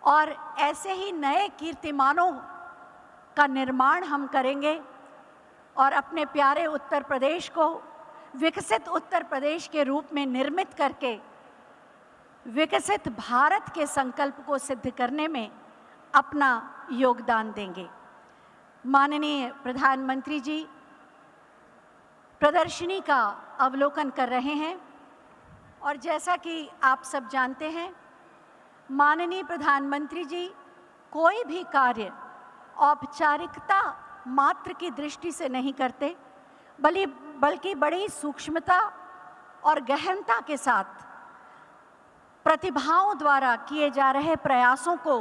और ऐसे ही नए कीर्तिमानों का निर्माण हम करेंगे और अपने प्यारे उत्तर प्रदेश को विकसित उत्तर प्रदेश के रूप में निर्मित करके विकसित भारत के संकल्प को सिद्ध करने में अपना योगदान देंगे। माननीय प्रधानमंत्री जी प्रदर्शनी का अवलोकन कर रहे हैं और जैसा कि आप सब जानते हैं, माननीय प्रधानमंत्री जी कोई भी कार्य औपचारिकता मात्र की दृष्टि से नहीं करते, बल्कि बड़ी सूक्ष्मता और गहनता के साथ प्रतिभाओं द्वारा किए जा रहे प्रयासों को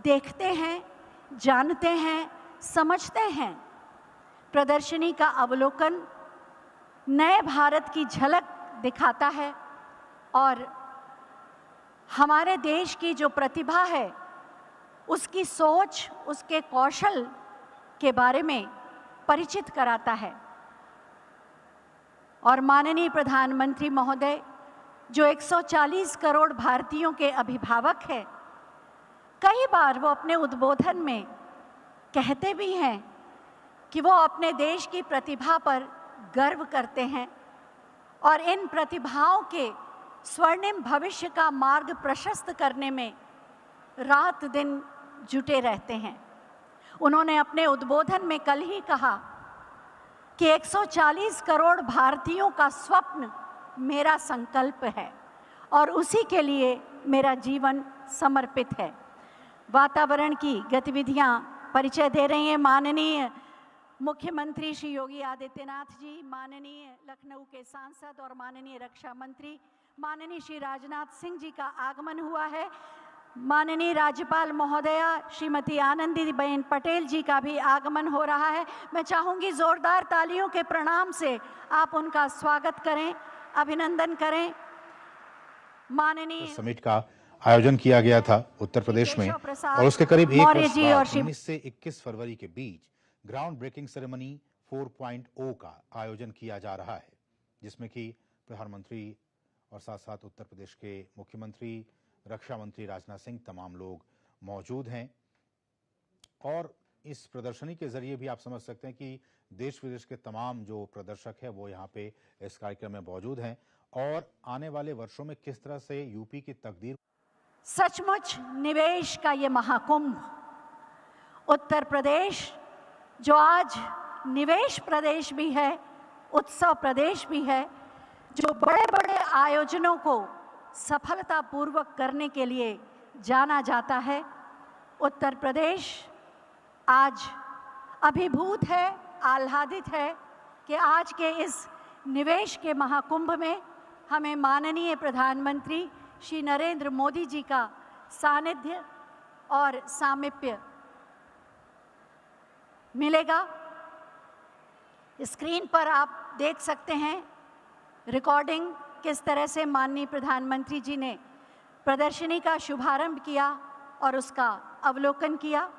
देखते हैं, जानते हैं, समझते हैं। प्रदर्शनी का अवलोकन नए भारत की झलक दिखाता है और हमारे देश की जो प्रतिभा है उसकी सोच, उसके कौशल के बारे में परिचित कराता है। और माननीय प्रधानमंत्री महोदय जो 140 करोड़ भारतीयों के अभिभावक हैं, कई बार वो अपने उद्बोधन में कहते भी हैं कि वो अपने देश की प्रतिभा पर गर्व करते हैं और इन प्रतिभाओं के स्वर्णिम भविष्य का मार्ग प्रशस्त करने में रात दिन जुटे रहते हैं। उन्होंने अपने उद्बोधन में कल ही कहा कि 140 करोड़ भारतीयों का स्वप्न मेरा संकल्प है और उसी के लिए मेरा जीवन समर्पित है। वातावरण की गतिविधियां परिचय दे रही हैं माननीय मुख्यमंत्री श्री योगी आदित्यनाथ जी, माननीय लखनऊ के सांसद और माननीय रक्षा मंत्री माननीय श्री राजनाथ सिंह जी का आगमन हुआ है। माननीय राज्यपाल महोदया श्रीमती आनंदीबेन पटेल जी का भी आगमन हो रहा है। मैं चाहूँगी जोरदार तालियों के प्रणाम से आप उनका स्वागत करें, अभिनंदन करें। माननीय समिट का आयोजन किया गया था उत्तर प्रदेश में और उसके करीब एक वर्ष बाद 19 से 21 फरवरी के बीच ग्राउंड ब्रेकिंग सेरेमनी 4.0 का आयोजन किया जा रहा है, जिसमें कि प्रधानमंत्री और साथ साथ उत्तर प्रदेश के मुख्यमंत्री, रक्षा मंत्री राजनाथ सिंह तमाम लोग मौजूद हैं। और इस प्रदर्शनी के जरिए भी आप समझ सकते हैं कि देश विदेश के तमाम जो प्रदर्शक हैं वो यहाँ पे इस कार्यक्रम में मौजूद हैं और आने वाले वर्षों में किस तरह से यूपी की तकदीर। सचमुच निवेश का ये महाकुंभ, उत्तर प्रदेश जो आज निवेश प्रदेश भी है, उत्सव प्रदेश भी है, जो बड़े बड़े आयोजनों को सफलतापूर्वक करने के लिए जाना जाता है, उत्तर प्रदेश आज अभिभूत है, आह्लादित है कि आज के इस निवेश के महाकुंभ में हमें माननीय प्रधानमंत्री श्री नरेंद्र मोदी जी का सानिध्य और सामीप्य मिलेगा। स्क्रीन पर आप देख सकते हैं रिकॉर्डिंग किस तरह से माननीय प्रधानमंत्री जी ने प्रदर्शनी का शुभारंभ किया और उसका अवलोकन किया।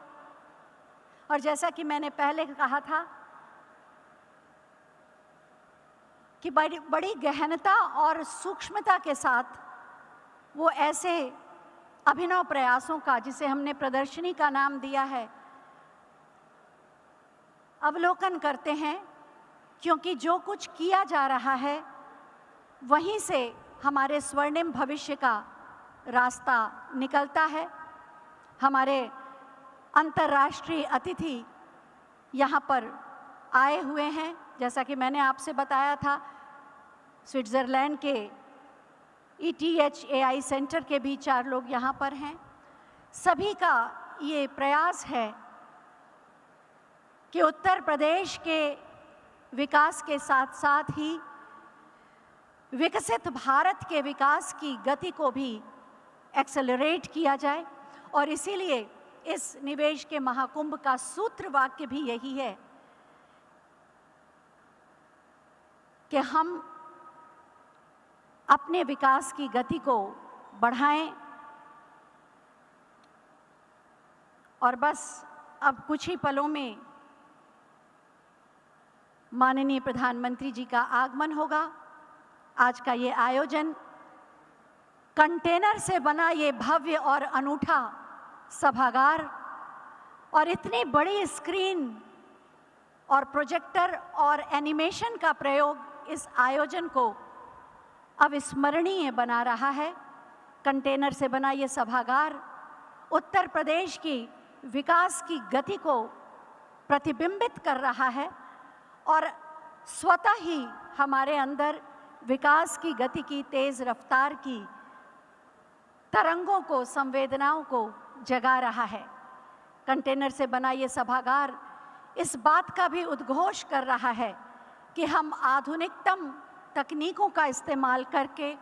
और जैसा कि मैंने पहले कहा था कि बड़ी गहनता और सूक्ष्मता के साथ वो ऐसे अभिनव प्रयासों का, जिसे हमने प्रदर्शनी का नाम दिया है, अवलोकन करते हैं, क्योंकि जो कुछ किया जा रहा है वहीं से हमारे स्वर्णिम भविष्य का रास्ता निकलता है। हमारे अंतर्राष्ट्रीय अतिथि यहाँ पर आए हुए हैं, जैसा कि मैंने आपसे बताया था, स्विट्ज़रलैंड के ETHAI सेंटर के भी 4 लोग यहाँ पर हैं। सभी का ये प्रयास है कि उत्तर प्रदेश के विकास के साथ साथ ही विकसित भारत के विकास की गति को भी एक्सेलरेट किया जाए। और इसीलिए इस निवेश के महाकुंभ का सूत्र वाक्य भी यही है कि हम अपने विकास की गति को बढ़ाएं। और बस अब कुछ ही पलों में माननीय प्रधानमंत्री जी का आगमन होगा। आज का ये आयोजन कंटेनर से बना ये भव्य और अनूठा सभागार और इतनी बड़ी स्क्रीन और प्रोजेक्टर और एनिमेशन का प्रयोग इस आयोजन को अविस्मरणीय बना रहा है। कंटेनर से बना ये सभागार उत्तर प्रदेश की विकास की गति को प्रतिबिंबित कर रहा है और स्वतः ही हमारे अंदर विकास की गति की तेज रफ्तार की तरंगों को, संवेदनाओं को जगा रहा है। कंटेनर से बना ये सभागार इस बात का भी उद्घोष कर रहा है कि हम आधुनिकतम तकनीकों का इस्तेमाल करके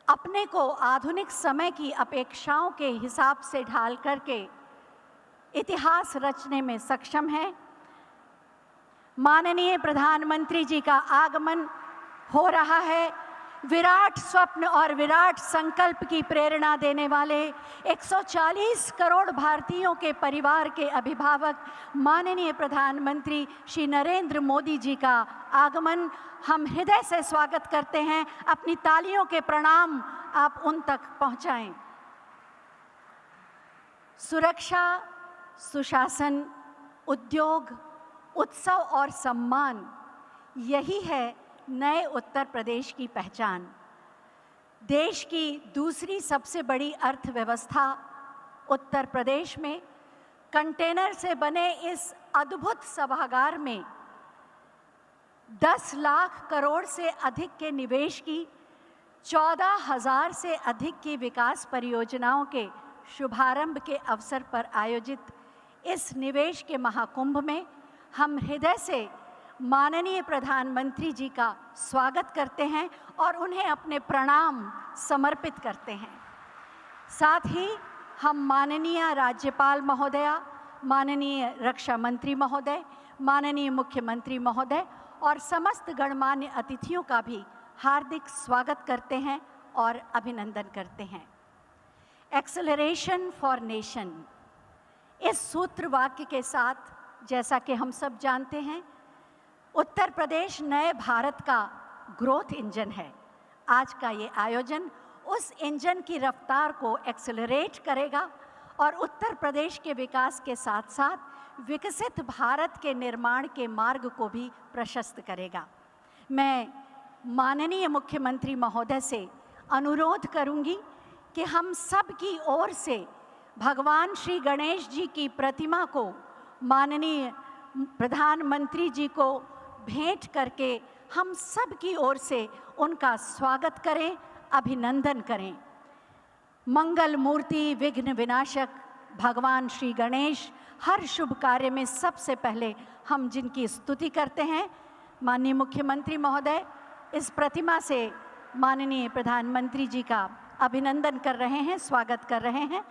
अपने को आधुनिक समय की अपेक्षाओं के हिसाब से ढाल करके इतिहास रचने में सक्षम हैं। माननीय प्रधानमंत्री जी का आगमन हो रहा है। विराट स्वप्न और विराट संकल्प की प्रेरणा देने वाले 140 करोड़ भारतीयों के परिवार के अभिभावक माननीय प्रधानमंत्री श्री नरेंद्र मोदी जी का आगमन हम हृदय से स्वागत करते हैं। अपनी तालियों के प्रणाम आप उन तक पहुंचाएं। सुरक्षा, सुशासन, उद्योग, उत्सव और सम्मान, यही है नए उत्तर प्रदेश की पहचान। देश की दूसरी सबसे बड़ी अर्थव्यवस्था उत्तर प्रदेश में कंटेनर से बने इस अद्भुत सभागार में 10 लाख करोड़ से अधिक के निवेश की, 14,000 से अधिक की विकास परियोजनाओं के शुभारंभ के अवसर पर आयोजित इस निवेश के महाकुंभ में हम हृदय से माननीय प्रधानमंत्री जी का स्वागत करते हैं और उन्हें अपने प्रणाम समर्पित करते हैं। साथ ही हम माननीय राज्यपाल महोदया, माननीय रक्षा मंत्री महोदय, माननीय मुख्यमंत्री महोदय और समस्त गणमान्य अतिथियों का भी हार्दिक स्वागत करते हैं और अभिनंदन करते हैं। एक्सेलरेशन फॉर नेशन, इस सूत्र वाक्य के साथ जैसा कि हम सब जानते हैं, उत्तर प्रदेश नए भारत का ग्रोथ इंजन है। आज का ये आयोजन उस इंजन की रफ्तार को एक्सेलरेट करेगा और उत्तर प्रदेश के विकास के साथ साथ विकसित भारत के निर्माण के मार्ग को भी प्रशस्त करेगा। मैं माननीय मुख्यमंत्री महोदय से अनुरोध करूंगी कि हम सब की ओर से भगवान श्री गणेश जी की प्रतिमा को माननीय प्रधानमंत्री जी को भेंट करके हम सब की ओर से उनका स्वागत करें, अभिनंदन करें। मंगल मूर्ति, विघ्न विनाशक भगवान श्री गणेश हर शुभ कार्य में सबसे पहले हम जिनकी स्तुति करते हैं, माननीय मुख्यमंत्री महोदय इस प्रतिमा से माननीय प्रधानमंत्री जी का अभिनंदन कर रहे हैं, स्वागत कर रहे हैं।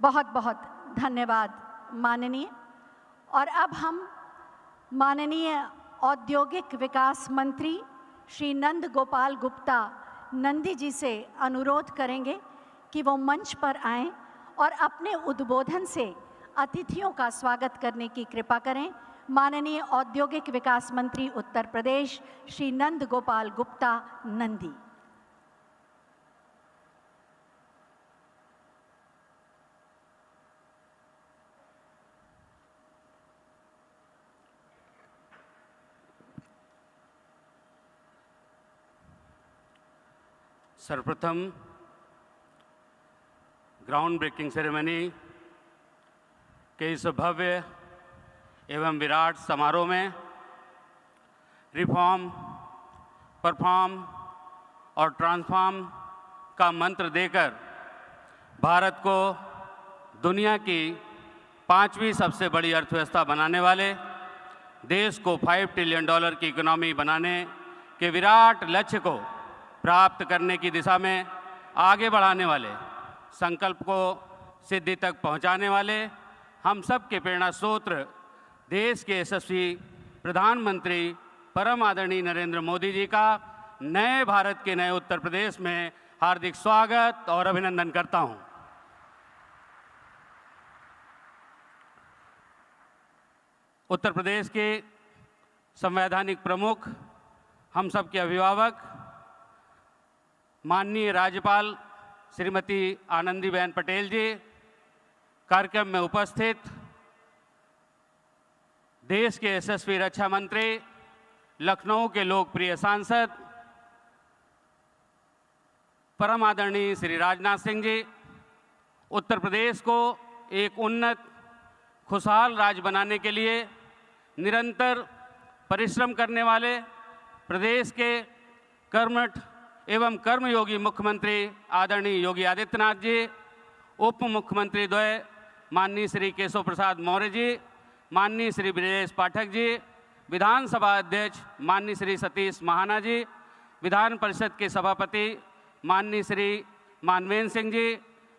बहुत बहुत धन्यवाद माननीय। और अब हम माननीय औद्योगिक विकास मंत्री श्री नंद गोपाल गुप्ता नंदी जी से अनुरोध करेंगे कि वो मंच पर आएं और अपने उद्बोधन से अतिथियों का स्वागत करने की कृपा करें। माननीय औद्योगिक विकास मंत्री उत्तर प्रदेश श्री नंद गोपाल गुप्ता नंदी। सर्वप्रथम ग्राउंड ब्रेकिंग सेरेमनी के इस भव्य एवं विराट समारोह में रिफॉर्म, परफॉर्म और ट्रांसफॉर्म का मंत्र देकर भारत को दुनिया की 5वीं सबसे बड़ी अर्थव्यवस्था बनाने वाले, देश को $5 ट्रिलियन की इकोनॉमी बनाने के विराट लक्ष्य को प्राप्त करने की दिशा में आगे बढ़ाने वाले, संकल्प को सिद्धि तक पहुंचाने वाले हम सब के प्रेरणा स्रोत्र देश के यशस्वी प्रधानमंत्री परम आदरणीय नरेंद्र मोदी जी का नए भारत के नए उत्तर प्रदेश में हार्दिक स्वागत और अभिनंदन करता हूं। उत्तर प्रदेश के संवैधानिक प्रमुख, हम सब के अभिभावक, माननीय राज्यपाल श्रीमती आनंदीबेन पटेल जी, कार्यक्रम में उपस्थित देश के यशस्वी रक्षा मंत्री, लखनऊ के लोकप्रिय सांसद परम आदरणीय श्री राजनाथ सिंह जी, उत्तर प्रदेश को एक उन्नत खुशहाल राज्य बनाने के लिए निरंतर परिश्रम करने वाले प्रदेश के कर्मठ एवं कर्मयोगी मुख्यमंत्री आदरणीय योगी आदित्यनाथ जी, उप मुख्यमंत्री द्वय माननीय श्री केशव प्रसाद मौर्य जी, माननीय श्री ब्रजेश पाठक जी, विधानसभा अध्यक्ष माननीय श्री सतीश महाना जी, विधान परिषद के सभापति माननीय श्री मानवेंद्र सिंह जी,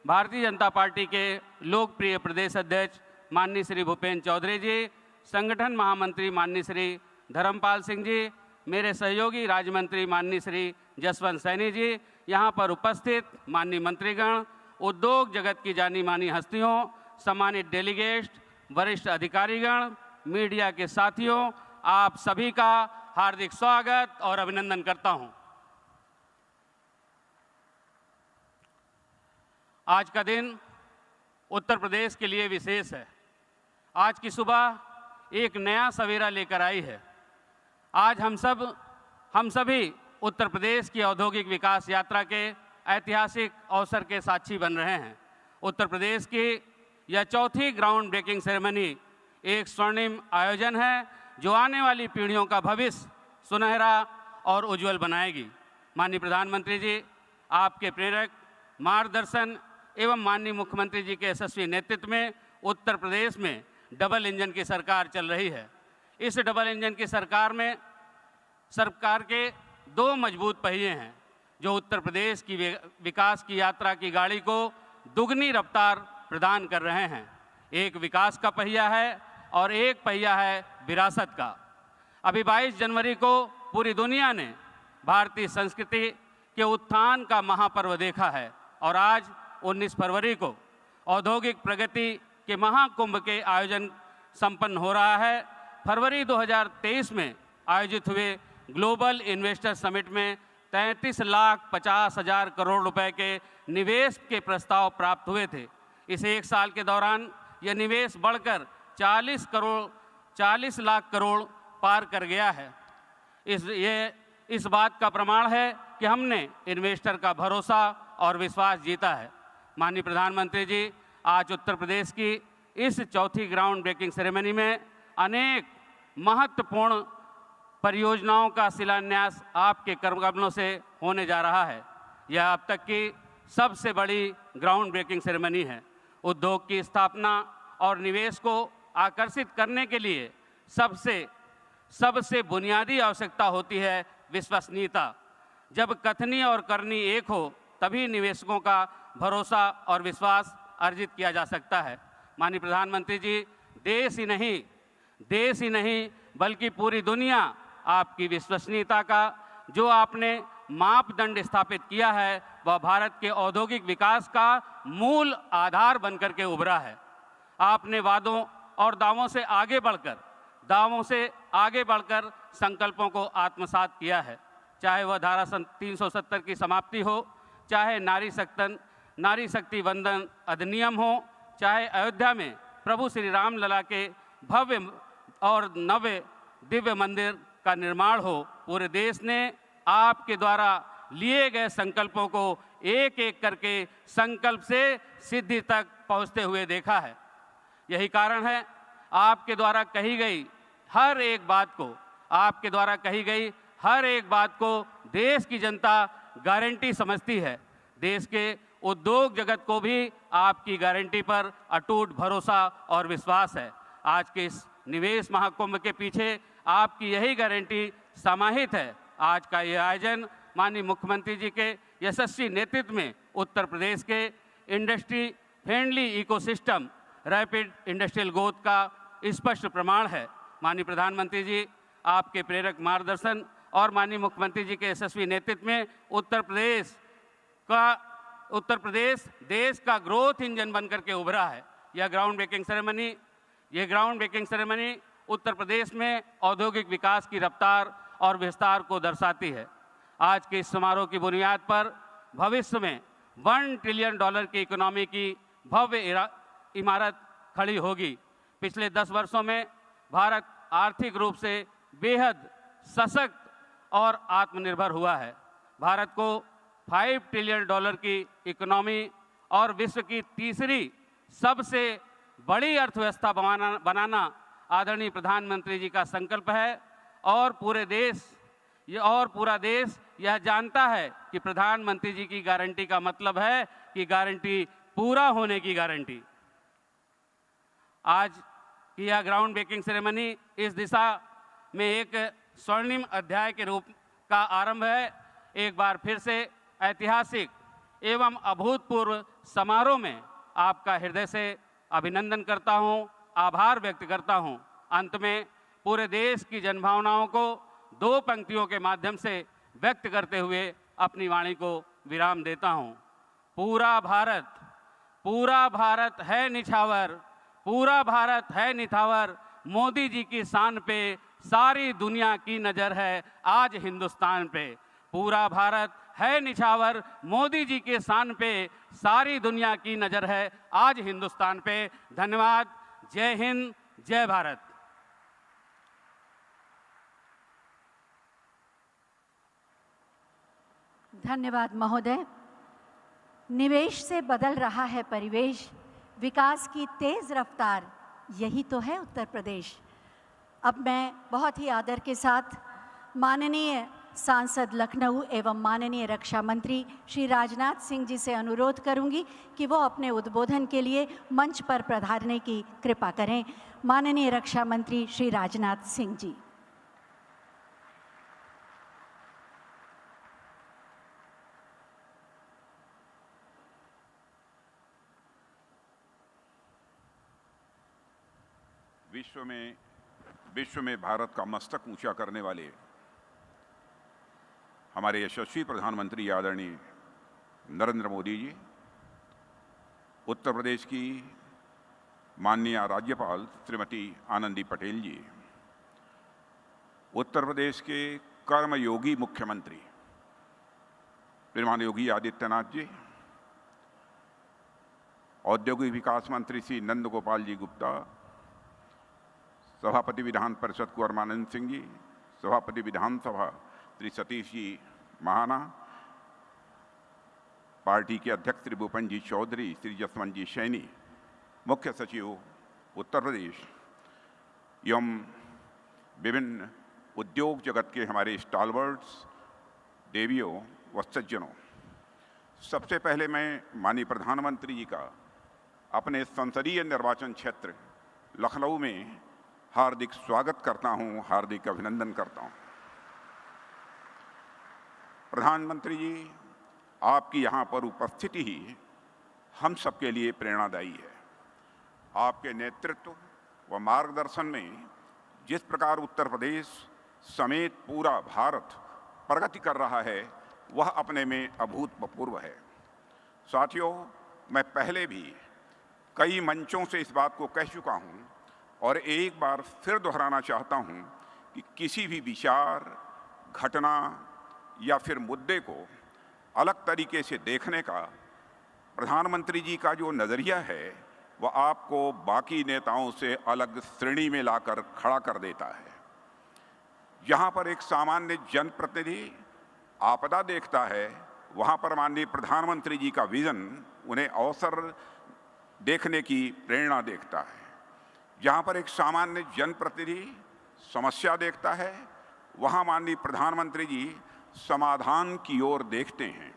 भारतीय जनता पार्टी के लोकप्रिय प्रदेश अध्यक्ष माननीय श्री भूपेंद्र चौधरी जी, संगठन महामंत्री माननीय श्री धर्मपाल सिंह जी, मेरे सहयोगी राज्य मंत्री माननीय श्री जसवंत सैनी जी, यहाँ पर उपस्थित माननीय मंत्रीगण, उद्योग जगत की जानी मानी हस्तियों, सम्मानित डेलीगेट, वरिष्ठ अधिकारीगण, मीडिया के साथियों, आप सभी का हार्दिक स्वागत और अभिनंदन करता हूँ। आज का दिन उत्तर प्रदेश के लिए विशेष है। आज की सुबह एक नया सवेरा लेकर आई है। आज हम सभी उत्तर प्रदेश की औद्योगिक विकास यात्रा के ऐतिहासिक अवसर के साक्षी बन रहे हैं। उत्तर प्रदेश की यह चौथी ग्राउंड ब्रेकिंग सेरेमनी एक स्वर्णिम आयोजन है जो आने वाली पीढ़ियों का भविष्य सुनहरा और उज्जवल बनाएगी। माननीय प्रधानमंत्री जी, आपके प्रेरक मार्गदर्शन एवं माननीय मुख्यमंत्री जी के यशस्वी नेतृत्व में उत्तर प्रदेश में डबल इंजन की सरकार चल रही है। इस डबल इंजन की सरकार में सरकार के दो मजबूत पहिए हैं जो उत्तर प्रदेश की विकास की यात्रा की गाड़ी को दुगनी रफ्तार प्रदान कर रहे हैं। एक विकास का पहिया है और एक पहिया है विरासत का। अभी 22 जनवरी को पूरी दुनिया ने भारतीय संस्कृति के उत्थान का महापर्व देखा है और आज 19 फरवरी को औद्योगिक प्रगति के महाकुंभ के आयोजन संपन्न हो रहा है। फरवरी 2023 में आयोजित हुए ग्लोबल इन्वेस्टर समिट में 33,50,000 करोड़ रुपए के निवेश के प्रस्ताव प्राप्त हुए थे। इस एक साल के दौरान यह निवेश बढ़कर 40 लाख करोड़ पार कर गया है। इस बात का प्रमाण है कि हमने इन्वेस्टर का भरोसा और विश्वास जीता है। माननीय प्रधानमंत्री जी, आज उत्तर प्रदेश की इस चौथी ग्राउंड ब्रेकिंग सेरेमनी में अनेक महत्वपूर्ण परियोजनाओं का शिलान्यास आपके कर्मकमलों से होने जा रहा है। यह अब तक की सबसे बड़ी ग्राउंड ब्रेकिंग सेरेमनी है। उद्योग की स्थापना और निवेश को आकर्षित करने के लिए सबसे बुनियादी आवश्यकता होती है विश्वसनीयता। जब कथनी और करनी एक हो तभी निवेशकों का भरोसा और विश्वास अर्जित किया जा सकता है। माननीय प्रधानमंत्री जी, देश ही नहीं बल्कि पूरी दुनिया आपकी विश्वसनीयता का जो आपने मापदंड स्थापित किया है वह भारत के औद्योगिक विकास का मूल आधार बनकर के उभरा है। आपने वादों और दावों से आगे बढ़कर संकल्पों को आत्मसात किया है। चाहे वह धारा 370 की समाप्ति हो, चाहे नारी शक्ति वंदन अधिनियम हो, चाहे अयोध्या में प्रभु श्री राम लला के भव्य और नव्य दिव्य मंदिर का निर्माण हो, पूरे देश ने आपके द्वारा लिए गए संकल्पों को एक एक करके संकल्प से सिद्धि तक पहुंचते हुए देखा है। यही कारण है आपके द्वारा कही गई हर एक बात को देश की जनता गारंटी समझती है। देश के उद्योग जगत को भी आपकी गारंटी पर अटूट भरोसा और विश्वास है। आज के इस निवेश महाकुंभ के पीछे आपकी यही गारंटी समाहित है। आज का यह आयोजन माननीय मुख्यमंत्री जी के यशस्वी नेतृत्व में उत्तर प्रदेश के industry friendly ecosystem rapid industrial growth का स्पष्ट प्रमाण है। माननीय प्रधानमंत्री जी, आपके प्रेरक मार्गदर्शन और माननीय मुख्यमंत्री जी के यशस्वी नेतृत्व में उत्तर प्रदेश देश का ग्रोथ इंजन बनकर के उभरा है। यह ground breaking ceremony Uttar Pradesh में औद्योगिक विकास की रफ्तार और विस्तार को दर्शाती है। आज के इस समारोह की बुनियाद पर भविष्य में $1 ट्रिलियन की इकोनॉमी की भव्य इमारत खड़ी होगी। पिछले 10 वर्षों में भारत आर्थिक रूप से बेहद सशक्त और आत्मनिर्भर हुआ है। भारत को $5 ट्रिलियन की इकोनॉमी और विश्व की तीसरी सबसे बड़ी अर्थव्यवस्था बनाना आदरणीय प्रधानमंत्री जी का संकल्प है और पूरा देश यह जानता है कि प्रधानमंत्री जी की गारंटी का मतलब है कि गारंटी पूरा होने की गारंटी। आज की यह ग्राउंड ब्रेकिंग सेरेमनी इस दिशा में एक स्वर्णिम अध्याय के रूप का आरंभ है। एक बार फिर से ऐतिहासिक एवं अभूतपूर्व समारोह में आपका हृदय से अभिनंदन करता हूं, आभार व्यक्त करता हूं। अंत में पूरे देश की जनभावनाओं को 2 पंक्तियों के माध्यम से व्यक्त करते हुए अपनी वाणी को विराम देता हूं। पूरा भारत है निछावर, पूरा भारत है निछावर, मोदी जी की शान पे सारी दुनिया की नज़र है आज हिंदुस्तान पे। पूरा भारत है निछावर, मोदी जी के शान पे सारी दुनिया की नज़र है आज हिंदुस्तान पे। धन्यवाद। जय हिंद, जय भारत। धन्यवाद महोदय। निवेश से बदल रहा है परिवेश, विकास की तेज रफ्तार, यही तो है उत्तर प्रदेश। अब मैं बहुत ही आदर के साथ माननीय सांसद लखनऊ एवं माननीय रक्षा मंत्री श्री राजनाथ सिंह जी से अनुरोध करूंगी कि वो अपने उद्बोधन के लिए मंच पर पधारने की कृपा करें। माननीय रक्षा मंत्री श्री राजनाथ सिंह जी। विश्व में भारत का मस्तक ऊंचा करने वाले हमारे यशस्वी प्रधानमंत्री आदरणीय नरेंद्र मोदी जी, उत्तर प्रदेश की माननीय राज्यपाल श्रीमती आनंदी पटेल जी, उत्तर प्रदेश के कर्मयोगी मुख्यमंत्री श्रीमान योगी आदित्यनाथ जी, औद्योगिक विकास मंत्री श्री नंद गोपाल जी गुप्ता, सभापति विधान परिषद कुंवर मानंद सिंह जी, सभापति विधानसभा श्री सतीश जी महाना, पार्टी के अध्यक्ष श्री भूपन जी चौधरी, श्री जसवंत जी सैनी, मुख्य सचिव उत्तर प्रदेश एवं विभिन्न उद्योग जगत के हमारे स्टालवर्ड्स, देवियों व सज्जनों, सबसे पहले मैं माननीय प्रधानमंत्री जी का अपने संसदीय निर्वाचन क्षेत्र लखनऊ में हार्दिक स्वागत करता हूं, हार्दिक अभिनंदन करता हूं। प्रधानमंत्री जी, आपकी यहाँ पर उपस्थिति ही हम सबके लिए प्रेरणादायी है। आपके नेतृत्व व मार्गदर्शन में जिस प्रकार उत्तर प्रदेश समेत पूरा भारत प्रगति कर रहा है, वह अपने में अभूतपूर्व है। साथियों, मैं पहले भी कई मंचों से इस बात को कह चुका हूँ और एक बार फिर दोहराना चाहता हूँ कि किसी भी विचार, घटना या फिर मुद्दे को अलग तरीके से देखने का प्रधानमंत्री जी का जो नज़रिया है, वह आपको बाकी नेताओं से अलग श्रेणी में लाकर खड़ा कर देता है। जहाँ पर एक सामान्य जनप्रतिनिधि आपदा देखता है, वहाँ पर माननीय प्रधानमंत्री जी का विजन उन्हें अवसर देखने की प्रेरणा देखता है। जहाँ पर एक सामान्य जनप्रतिनिधि समस्या देखता है, वहाँ माननीय प्रधानमंत्री जी समाधान की ओर देखते हैं।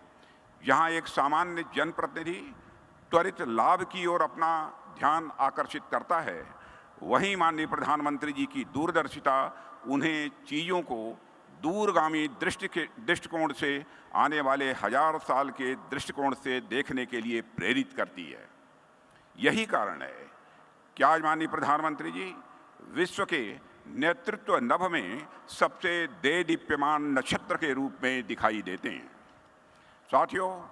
जहाँ एक सामान्य जनप्रतिनिधि त्वरित लाभ की ओर अपना ध्यान आकर्षित करता है, वहीं माननीय प्रधानमंत्री जी की दूरदर्शिता उन्हें चीज़ों को दूरगामी दृष्टिकोण से, आने वाले 1000 साल के दृष्टिकोण से देखने के लिए प्रेरित करती है। यही कारण है कि आज माननीय प्रधानमंत्री जी विश्व के नेतृत्व नभ में सबसे देदीप्यमान नक्षत्र के रूप में दिखाई देते हैं। साथियों,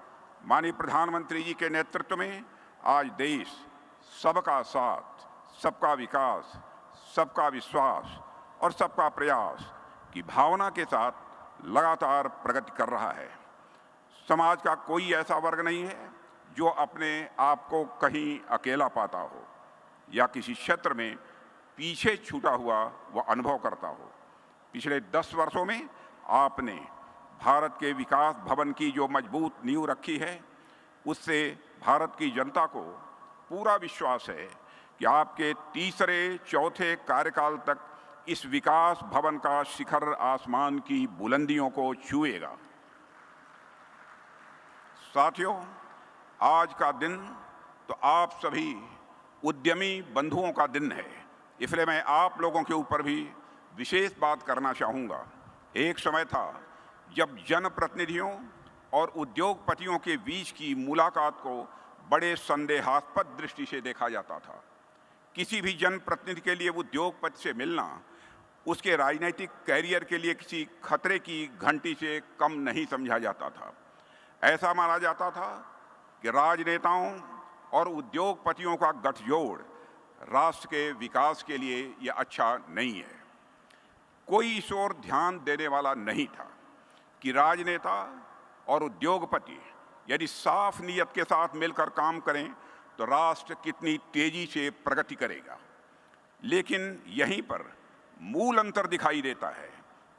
माननीय प्रधानमंत्री जी के नेतृत्व में आज देश सबका साथ, सबका विकास, सबका विश्वास और सबका प्रयास की भावना के साथ लगातार प्रगति कर रहा है। समाज का कोई ऐसा वर्ग नहीं है जो अपने आप को कहीं अकेला पाता हो या किसी क्षेत्र में पीछे छूटा हुआ वह अनुभव करता हो। पिछले 10 वर्षों में आपने भारत के विकास भवन की जो मजबूत नींव रखी है, उससे भारत की जनता को पूरा विश्वास है कि आपके तीसरे चौथे कार्यकाल तक इस विकास भवन का शिखर आसमान की बुलंदियों को छुएगा। साथियों, आज का दिन तो आप सभी उद्यमी बंधुओं का दिन है, इसलिए मैं आप लोगों के ऊपर भी विशेष बात करना चाहूँगा। एक समय था जब जनप्रतिनिधियों और उद्योगपतियों के बीच की मुलाकात को बड़े संदेहास्पद दृष्टि से देखा जाता था। किसी भी जनप्रतिनिधि के लिए उद्योगपति से मिलना उसके राजनीतिक कैरियर के लिए किसी खतरे की घंटी से कम नहीं समझा जाता था। ऐसा माना जाता था कि राजनेताओं और उद्योगपतियों का गठजोड़ राष्ट्र के विकास के लिए यह अच्छा नहीं है। कोई इस ओर ध्यान देने वाला नहीं था कि राजनेता और उद्योगपति यदि साफ नीयत के साथ मिलकर काम करें तो राष्ट्र कितनी तेजी से प्रगति करेगा। लेकिन यहीं पर मूल अंतर दिखाई देता है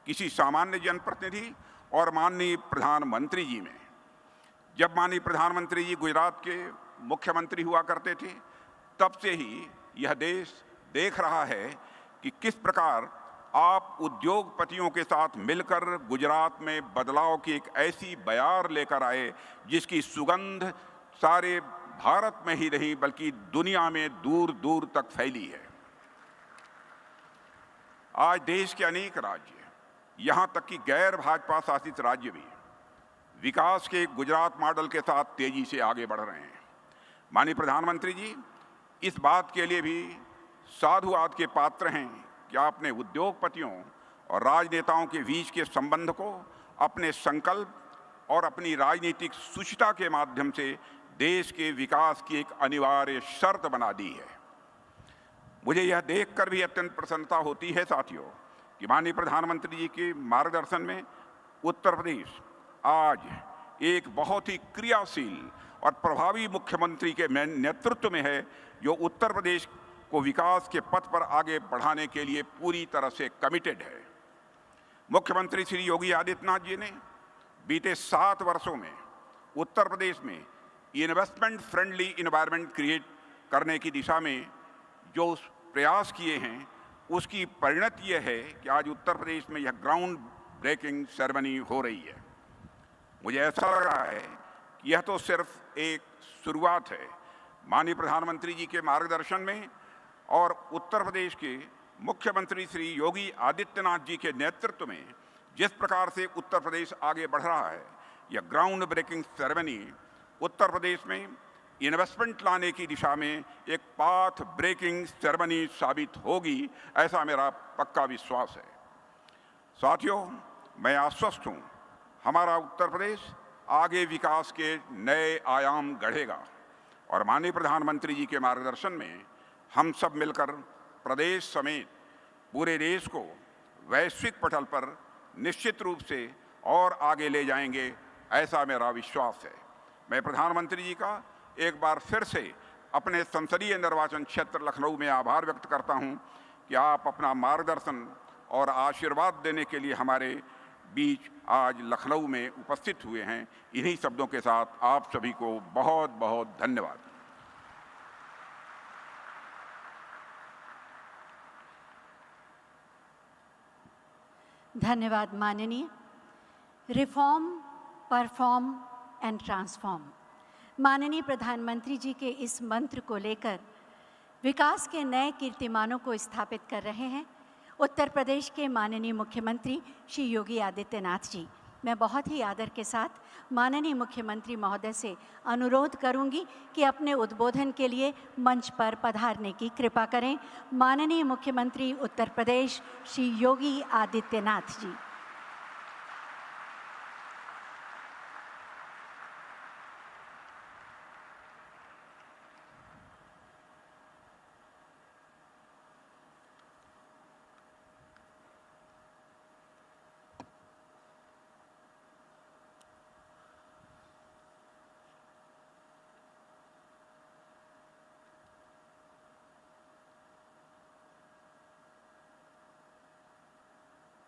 किसी सामान्य जनप्रतिनिधि और माननीय प्रधानमंत्री जी में। जब माननीय प्रधानमंत्री जी गुजरात के मुख्यमंत्री हुआ करते थे, तब से ही यह देश देख रहा है कि किस प्रकार आप उद्योगपतियों के साथ मिलकर गुजरात में बदलाव की एक ऐसी बयार लेकर आए जिसकी सुगंध सारे भारत में ही नहीं बल्कि दुनिया में दूर दूर तक फैली है। आज देश के अनेक राज्य, यहाँ तक कि गैर भाजपा शासित राज्य भी विकास के गुजरात मॉडल के साथ तेजी से आगे बढ़ रहे हैं। माननीय प्रधानमंत्री जी इस बात के लिए भी साधुवाद के पात्र हैं कि आपने उद्योगपतियों और राजनेताओं के बीच के संबंध को अपने संकल्प और अपनी राजनीतिक सुचिता के माध्यम से देश के विकास की एक अनिवार्य शर्त बना दी है। मुझे यह देखकर भी अत्यंत प्रसन्नता होती है साथियों कि माननीय प्रधानमंत्री जी के मार्गदर्शन में उत्तर प्रदेश आज एक बहुत ही क्रियाशील और प्रभावी मुख्यमंत्री के नेतृत्व में है, जो उत्तर प्रदेश को विकास के पथ पर आगे बढ़ाने के लिए पूरी तरह से कमिटेड है। मुख्यमंत्री श्री योगी आदित्यनाथ जी ने बीते 7 वर्षों में उत्तर प्रदेश में इन्वेस्टमेंट फ्रेंडली इन्वायरमेंट क्रिएट करने की दिशा में जो प्रयास किए हैं, उसकी परिणति यह है कि आज उत्तर प्रदेश में यह ग्राउंड ब्रेकिंग सेरेमनी हो रही है। मुझे ऐसा लग रहा है कि यह तो सिर्फ एक शुरुआत है। माननीय प्रधानमंत्री जी के मार्गदर्शन में और उत्तर प्रदेश के मुख्यमंत्री श्री योगी आदित्यनाथ जी के नेतृत्व में जिस प्रकार से उत्तर प्रदेश आगे बढ़ रहा है, यह ground breaking ceremony Uttar Pradesh में इन्वेस्टमेंट लाने की दिशा में एक पाथ ब्रेकिंग सेरेमनी साबित होगी, ऐसा मेरा पक्का विश्वास है। साथियों, मैं आश्वस्त हूँ हमारा उत्तर प्रदेश आगे विकास के नए आयाम गढ़ेगा और माननीय प्रधानमंत्री जी के मार्गदर्शन में हम सब मिलकर प्रदेश समेत पूरे देश को वैश्विक पटल पर निश्चित रूप से और आगे ले जाएंगे, ऐसा मेरा विश्वास है। मैं प्रधानमंत्री जी का एक बार फिर से अपने संसदीय निर्वाचन क्षेत्र लखनऊ में आभार व्यक्त करता हूं कि आप अपना मार्गदर्शन और आशीर्वाद देने के लिए हमारे बीच आज लखनऊ में उपस्थित हुए हैं। इन्हीं शब्दों के साथ आप सभी को बहुत बहुत धन्यवाद। धन्यवाद माननीय। रिफॉर्म, परफॉर्म एंड ट्रांसफॉर्म, माननीय प्रधानमंत्री जी के इस मंत्र को लेकर विकास के नए कीर्तिमानों को स्थापित कर रहे हैं उत्तर प्रदेश के माननीय मुख्यमंत्री श्री योगी आदित्यनाथ जी। मैं बहुत ही आदर के साथ माननीय मुख्यमंत्री महोदय से अनुरोध करूंगी कि अपने उद्बोधन के लिए मंच पर पधारने की कृपा करें। माननीय मुख्यमंत्री उत्तर प्रदेश श्री योगी आदित्यनाथ जी।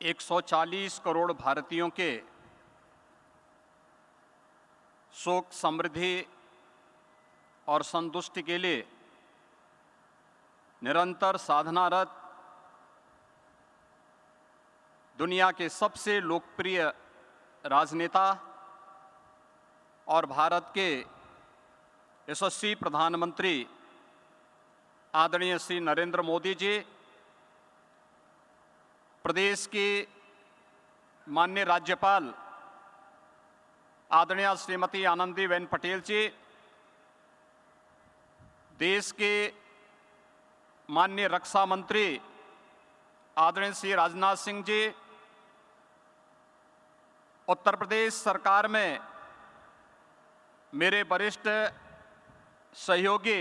140 करोड़ भारतीयों के सुख, समृद्धि और संतुष्टि के लिए निरंतर साधनारत दुनिया के सबसे लोकप्रिय राजनेता और भारत के यशस्वी प्रधानमंत्री आदरणीय श्री नरेंद्र मोदी जी, प्रदेश की माननीय राज्यपाल आदरणीय श्रीमती आनंदीबेन पटेल जी, देश के माननीय रक्षा मंत्री आदरणीय श्री राजनाथ सिंह जी, उत्तर प्रदेश सरकार में मेरे वरिष्ठ सहयोगी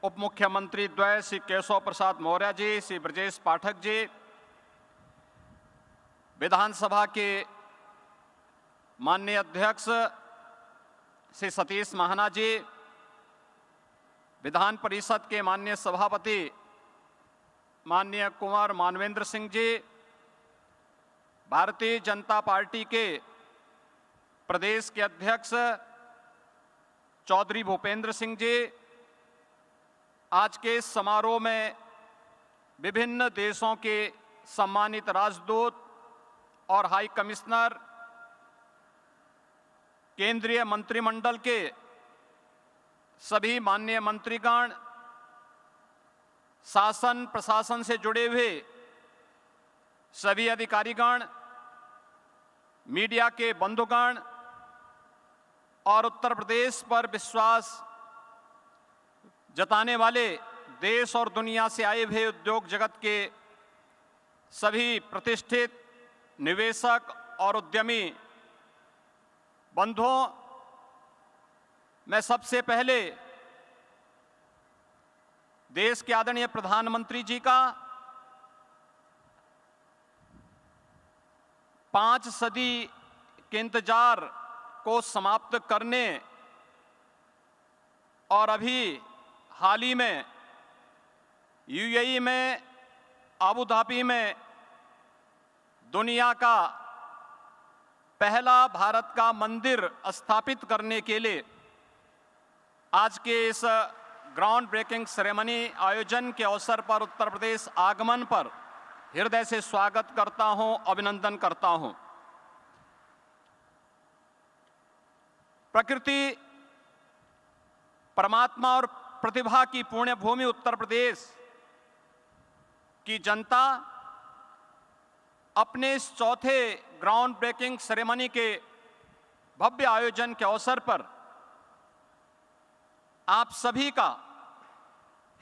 उप मुख्यमंत्री द्वय श्री केशव प्रसाद मौर्य जी, श्री ब्रजेश पाठक जी, विधानसभा के माननीय अध्यक्ष श्री सतीश महाना जी, विधान परिषद के माननीय सभापति माननीय कुंवर मानवेंद्र सिंह जी, भारतीय जनता पार्टी के प्रदेश के अध्यक्ष चौधरी भूपेंद्र सिंह जी, आज के इस समारोह में विभिन्न देशों के सम्मानित राजदूत और हाई कमिश्नर, केंद्रीय मंत्रिमंडल के सभी माननीय मंत्रीगण, शासन प्रशासन से जुड़े हुए सभी अधिकारीगण, मीडिया के बंधुगण और उत्तर प्रदेश पर विश्वास जताने वाले देश और दुनिया से आए हुए उद्योग जगत के सभी प्रतिष्ठित निवेशक और उद्यमी बंधुओं, मैं सबसे पहले देश के आदरणीय प्रधानमंत्री जी का 5 सदी के इंतजार को समाप्त करने और अभी हाल ही में यूएई में अबू धाबी में दुनिया का पहला भारत का मंदिर स्थापित करने के लिए आज के इस ग्राउंड ब्रेकिंग सेरेमनी आयोजन के अवसर पर उत्तर प्रदेश आगमन पर हृदय से स्वागत करता हूं, अभिनंदन करता हूं। प्रकृति, परमात्मा और प्रतिभा की पुण्य भूमि उत्तर प्रदेश की जनता अपने इस चौथे ग्राउंड ब्रेकिंग सेरेमनी के भव्य आयोजन के अवसर पर आप सभी का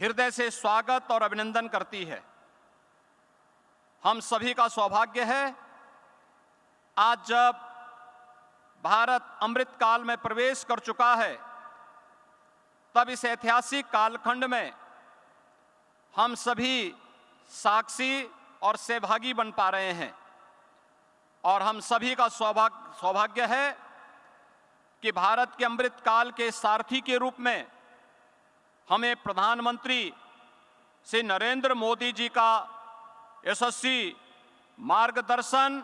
हृदय से स्वागत और अभिनंदन करती है। हम सभी का सौभाग्य है आज जब भारत अमृत काल में प्रवेश कर चुका है, तब इस ऐतिहासिक कालखंड में हम सभी साक्षी और सहभागी बन पा रहे हैं और हम सभी का सौभाग्य है कि भारत के अमृत काल के सारथी के रूप में हमें प्रधानमंत्री श्री नरेंद्र मोदी जी का यशस्वी मार्गदर्शन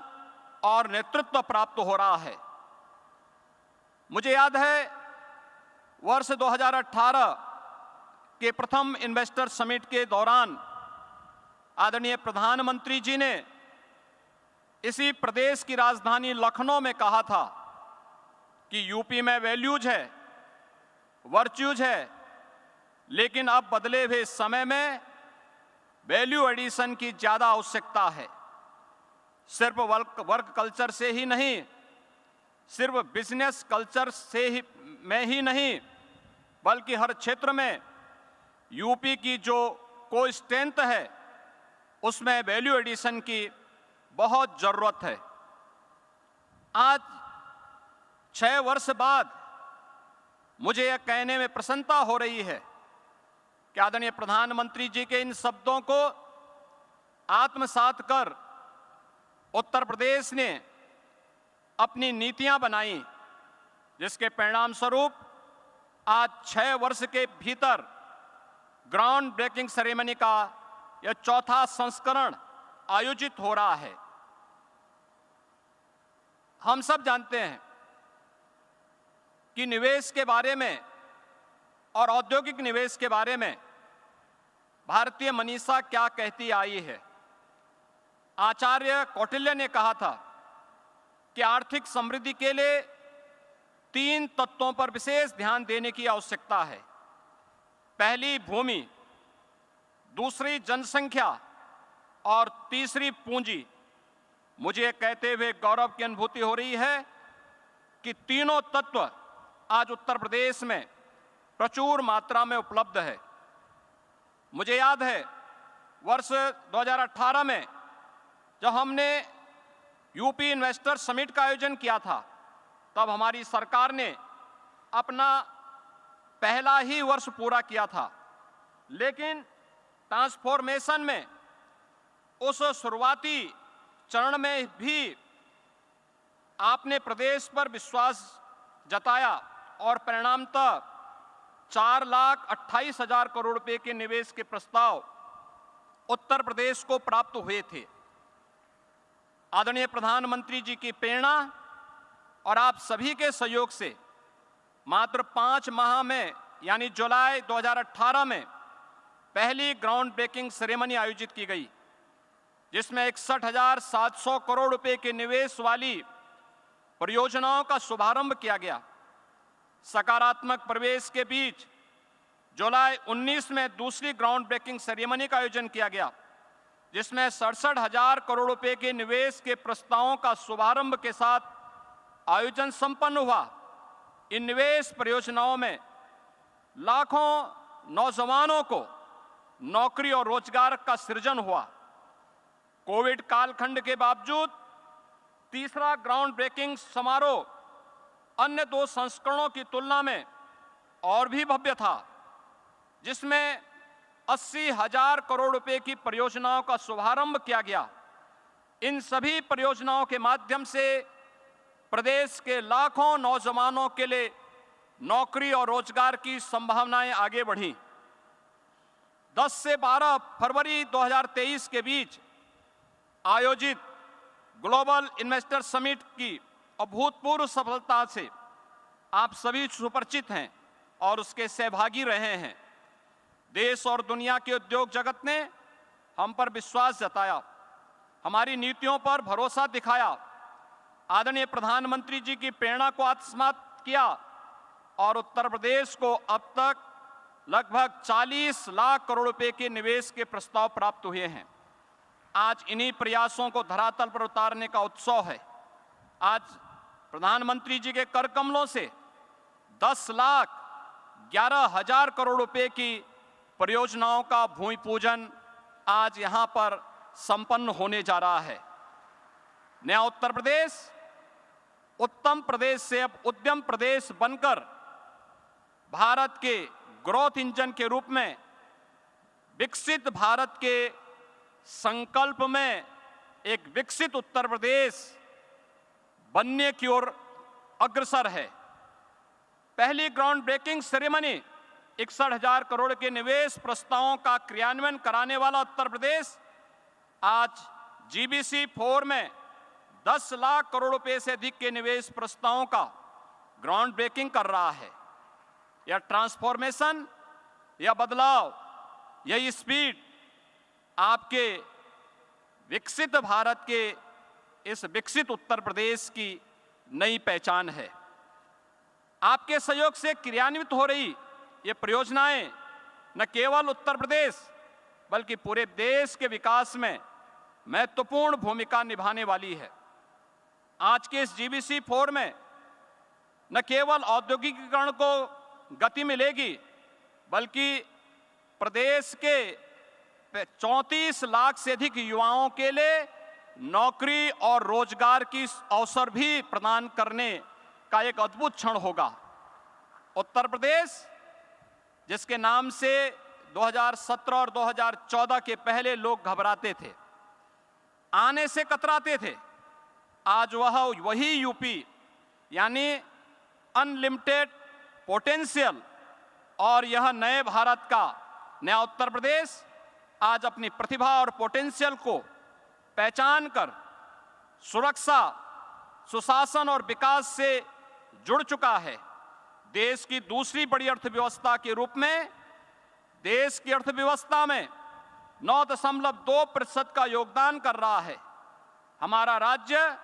और नेतृत्व प्राप्त हो रहा है। मुझे याद है वर्ष 2018 के प्रथम इन्वेस्टर समिट के दौरान आदरणीय प्रधानमंत्री जी ने इसी प्रदेश की राजधानी लखनऊ में कहा था कि यूपी में वैल्यूज है, वर्च्यूज है, लेकिन अब बदले हुए समय में वैल्यू एडिशन की ज़्यादा आवश्यकता है। सिर्फ वर्क कल्चर से ही नहीं, सिर्फ बिजनेस कल्चर से ही नहीं, बल्कि हर क्षेत्र में यूपी की जो कोई स्ट्रेंथ है उसमें वैल्यू एडिशन की बहुत ज़रूरत है। आज 6 वर्ष बाद मुझे यह कहने में प्रसन्नता हो रही है कि आदरणीय प्रधानमंत्री जी के इन शब्दों को आत्मसात कर उत्तर प्रदेश ने अपनी नीतियां बनाई, जिसके परिणाम स्वरूप आज 6 वर्ष के भीतर ग्राउंड ब्रेकिंग सेरेमनी का यह चौथा संस्करण आयोजित हो रहा है। हम सब जानते हैं कि निवेश के बारे में और औद्योगिक निवेश के बारे में भारतीय मनीषा क्या कहती आई है। आचार्य कौटिल्य ने कहा था कि आर्थिक समृद्धि के लिए 3 तत्वों पर विशेष ध्यान देने की आवश्यकता है। पहली भूमि, दूसरी जनसंख्या और तीसरी पूंजी। मुझे कहते हुए गौरव की अनुभूति हो रही है कि तीनों तत्व आज उत्तर प्रदेश में प्रचुर मात्रा में उपलब्ध है। मुझे याद है वर्ष 2018 में जब हमने यूपी इन्वेस्टर समिट का आयोजन किया था, तब हमारी सरकार ने अपना पहला ही वर्ष पूरा किया था, लेकिन ट्रांसफॉर्मेशन में उस शुरुआती चरण में भी आपने प्रदेश पर विश्वास जताया और परिणामतः 4,28,000 करोड़ रुपए के निवेश के प्रस्ताव उत्तर प्रदेश को प्राप्त हुए थे। आदरणीय प्रधानमंत्री जी की प्रेरणा और आप सभी के सहयोग से मात्र 5 माह में यानी जुलाई 2018 में पहली ग्राउंड ब्रेकिंग सेरेमनी आयोजित की गई, जिसमें 61,700 करोड़ रुपए के निवेश वाली परियोजनाओं का शुभारंभ किया गया। सकारात्मक प्रवेश के बीच जुलाई 19 में दूसरी ग्राउंड ब्रेकिंग सेरेमनी का आयोजन किया गया, जिसमें 67,000 करोड़ रुपए के निवेश के प्रस्तावों का शुभारंभ के साथ आयोजन संपन्न हुआ। इन निवेश परियोजनाओं में लाखों नौजवानों को नौकरी और रोजगार का सृजन हुआ। कोविड कालखंड के बावजूद तीसरा ग्राउंड ब्रेकिंग समारोह अन्य 2 संस्करणों की तुलना में और भी भव्य था, जिसमें 80,000 करोड़ रुपए की परियोजनाओं का शुभारंभ किया गया। इन सभी परियोजनाओं के माध्यम से प्रदेश के लाखों नौजवानों के लिए नौकरी और रोजगार की संभावनाएं आगे बढ़ी। 10 से 12 फरवरी 2023 के बीच आयोजित ग्लोबल इन्वेस्टर समिट की अभूतपूर्व सफलता से आप सभी सुपरिचित हैं और उसके सहभागी रहे हैं। देश और दुनिया के उद्योग जगत ने हम पर विश्वास जताया, हमारी नीतियों पर भरोसा दिखाया, आदरणीय प्रधानमंत्री जी की प्रेरणा को आत्मसात किया और उत्तर प्रदेश को अब तक लगभग 40 लाख करोड़ रुपए के निवेश के प्रस्ताव प्राप्त हुए हैं। आज इन्हीं प्रयासों को धरातल पर उतारने का उत्सव है। आज प्रधानमंत्री जी के कर कमलों से 10,11,000 करोड़ रुपए की परियोजनाओं का भूमि पूजन आज यहां पर संपन्न होने जा रहा है। नया उत्तर प्रदेश उत्तम प्रदेश से अब उद्यम प्रदेश बनकर भारत के ग्रोथ इंजन के रूप में विकसित भारत के संकल्प में एक विकसित उत्तर प्रदेश बनने की ओर अग्रसर है। पहली ग्राउंड ब्रेकिंग सेरेमनी 61,000 करोड़ के निवेश प्रस्तावों का क्रियान्वयन कराने वाला उत्तर प्रदेश आज जीबीसी 4 में 10 लाख करोड़ रुपए से अधिक के निवेश प्रस्तावों का ग्राउंड ब्रेकिंग कर रहा है। यह ट्रांसफॉर्मेशन, यह बदलाव, यह स्पीड आपके विकसित भारत के इस विकसित उत्तर प्रदेश की नई पहचान है। आपके सहयोग से क्रियान्वित हो रही ये परियोजनाएं न केवल उत्तर प्रदेश बल्कि पूरे देश के विकास में महत्वपूर्ण भूमिका निभाने वाली है। आज के इस जीबीसी 4 में न केवल औद्योगिकीकरण को गति मिलेगी बल्कि प्रदेश के 34 लाख से अधिक युवाओं के लिए नौकरी और रोजगार की अवसर भी प्रदान करने का एक अद्भुत क्षण होगा। उत्तर प्रदेश जिसके नाम से 2017 और 2014 के पहले लोग घबराते थे, आने से कतराते थे, आज वही यूपी यानी अनलिमिटेड पोटेंशियल और यह नए भारत का नया उत्तर प्रदेश आज अपनी प्रतिभा और पोटेंशियल को पहचान कर सुरक्षा, सुशासन और विकास से जुड़ चुका है। देश की दूसरी बड़ी अर्थव्यवस्था के रूप में देश की अर्थव्यवस्था में 9.2% का योगदान कर रहा है। हमारा राज्य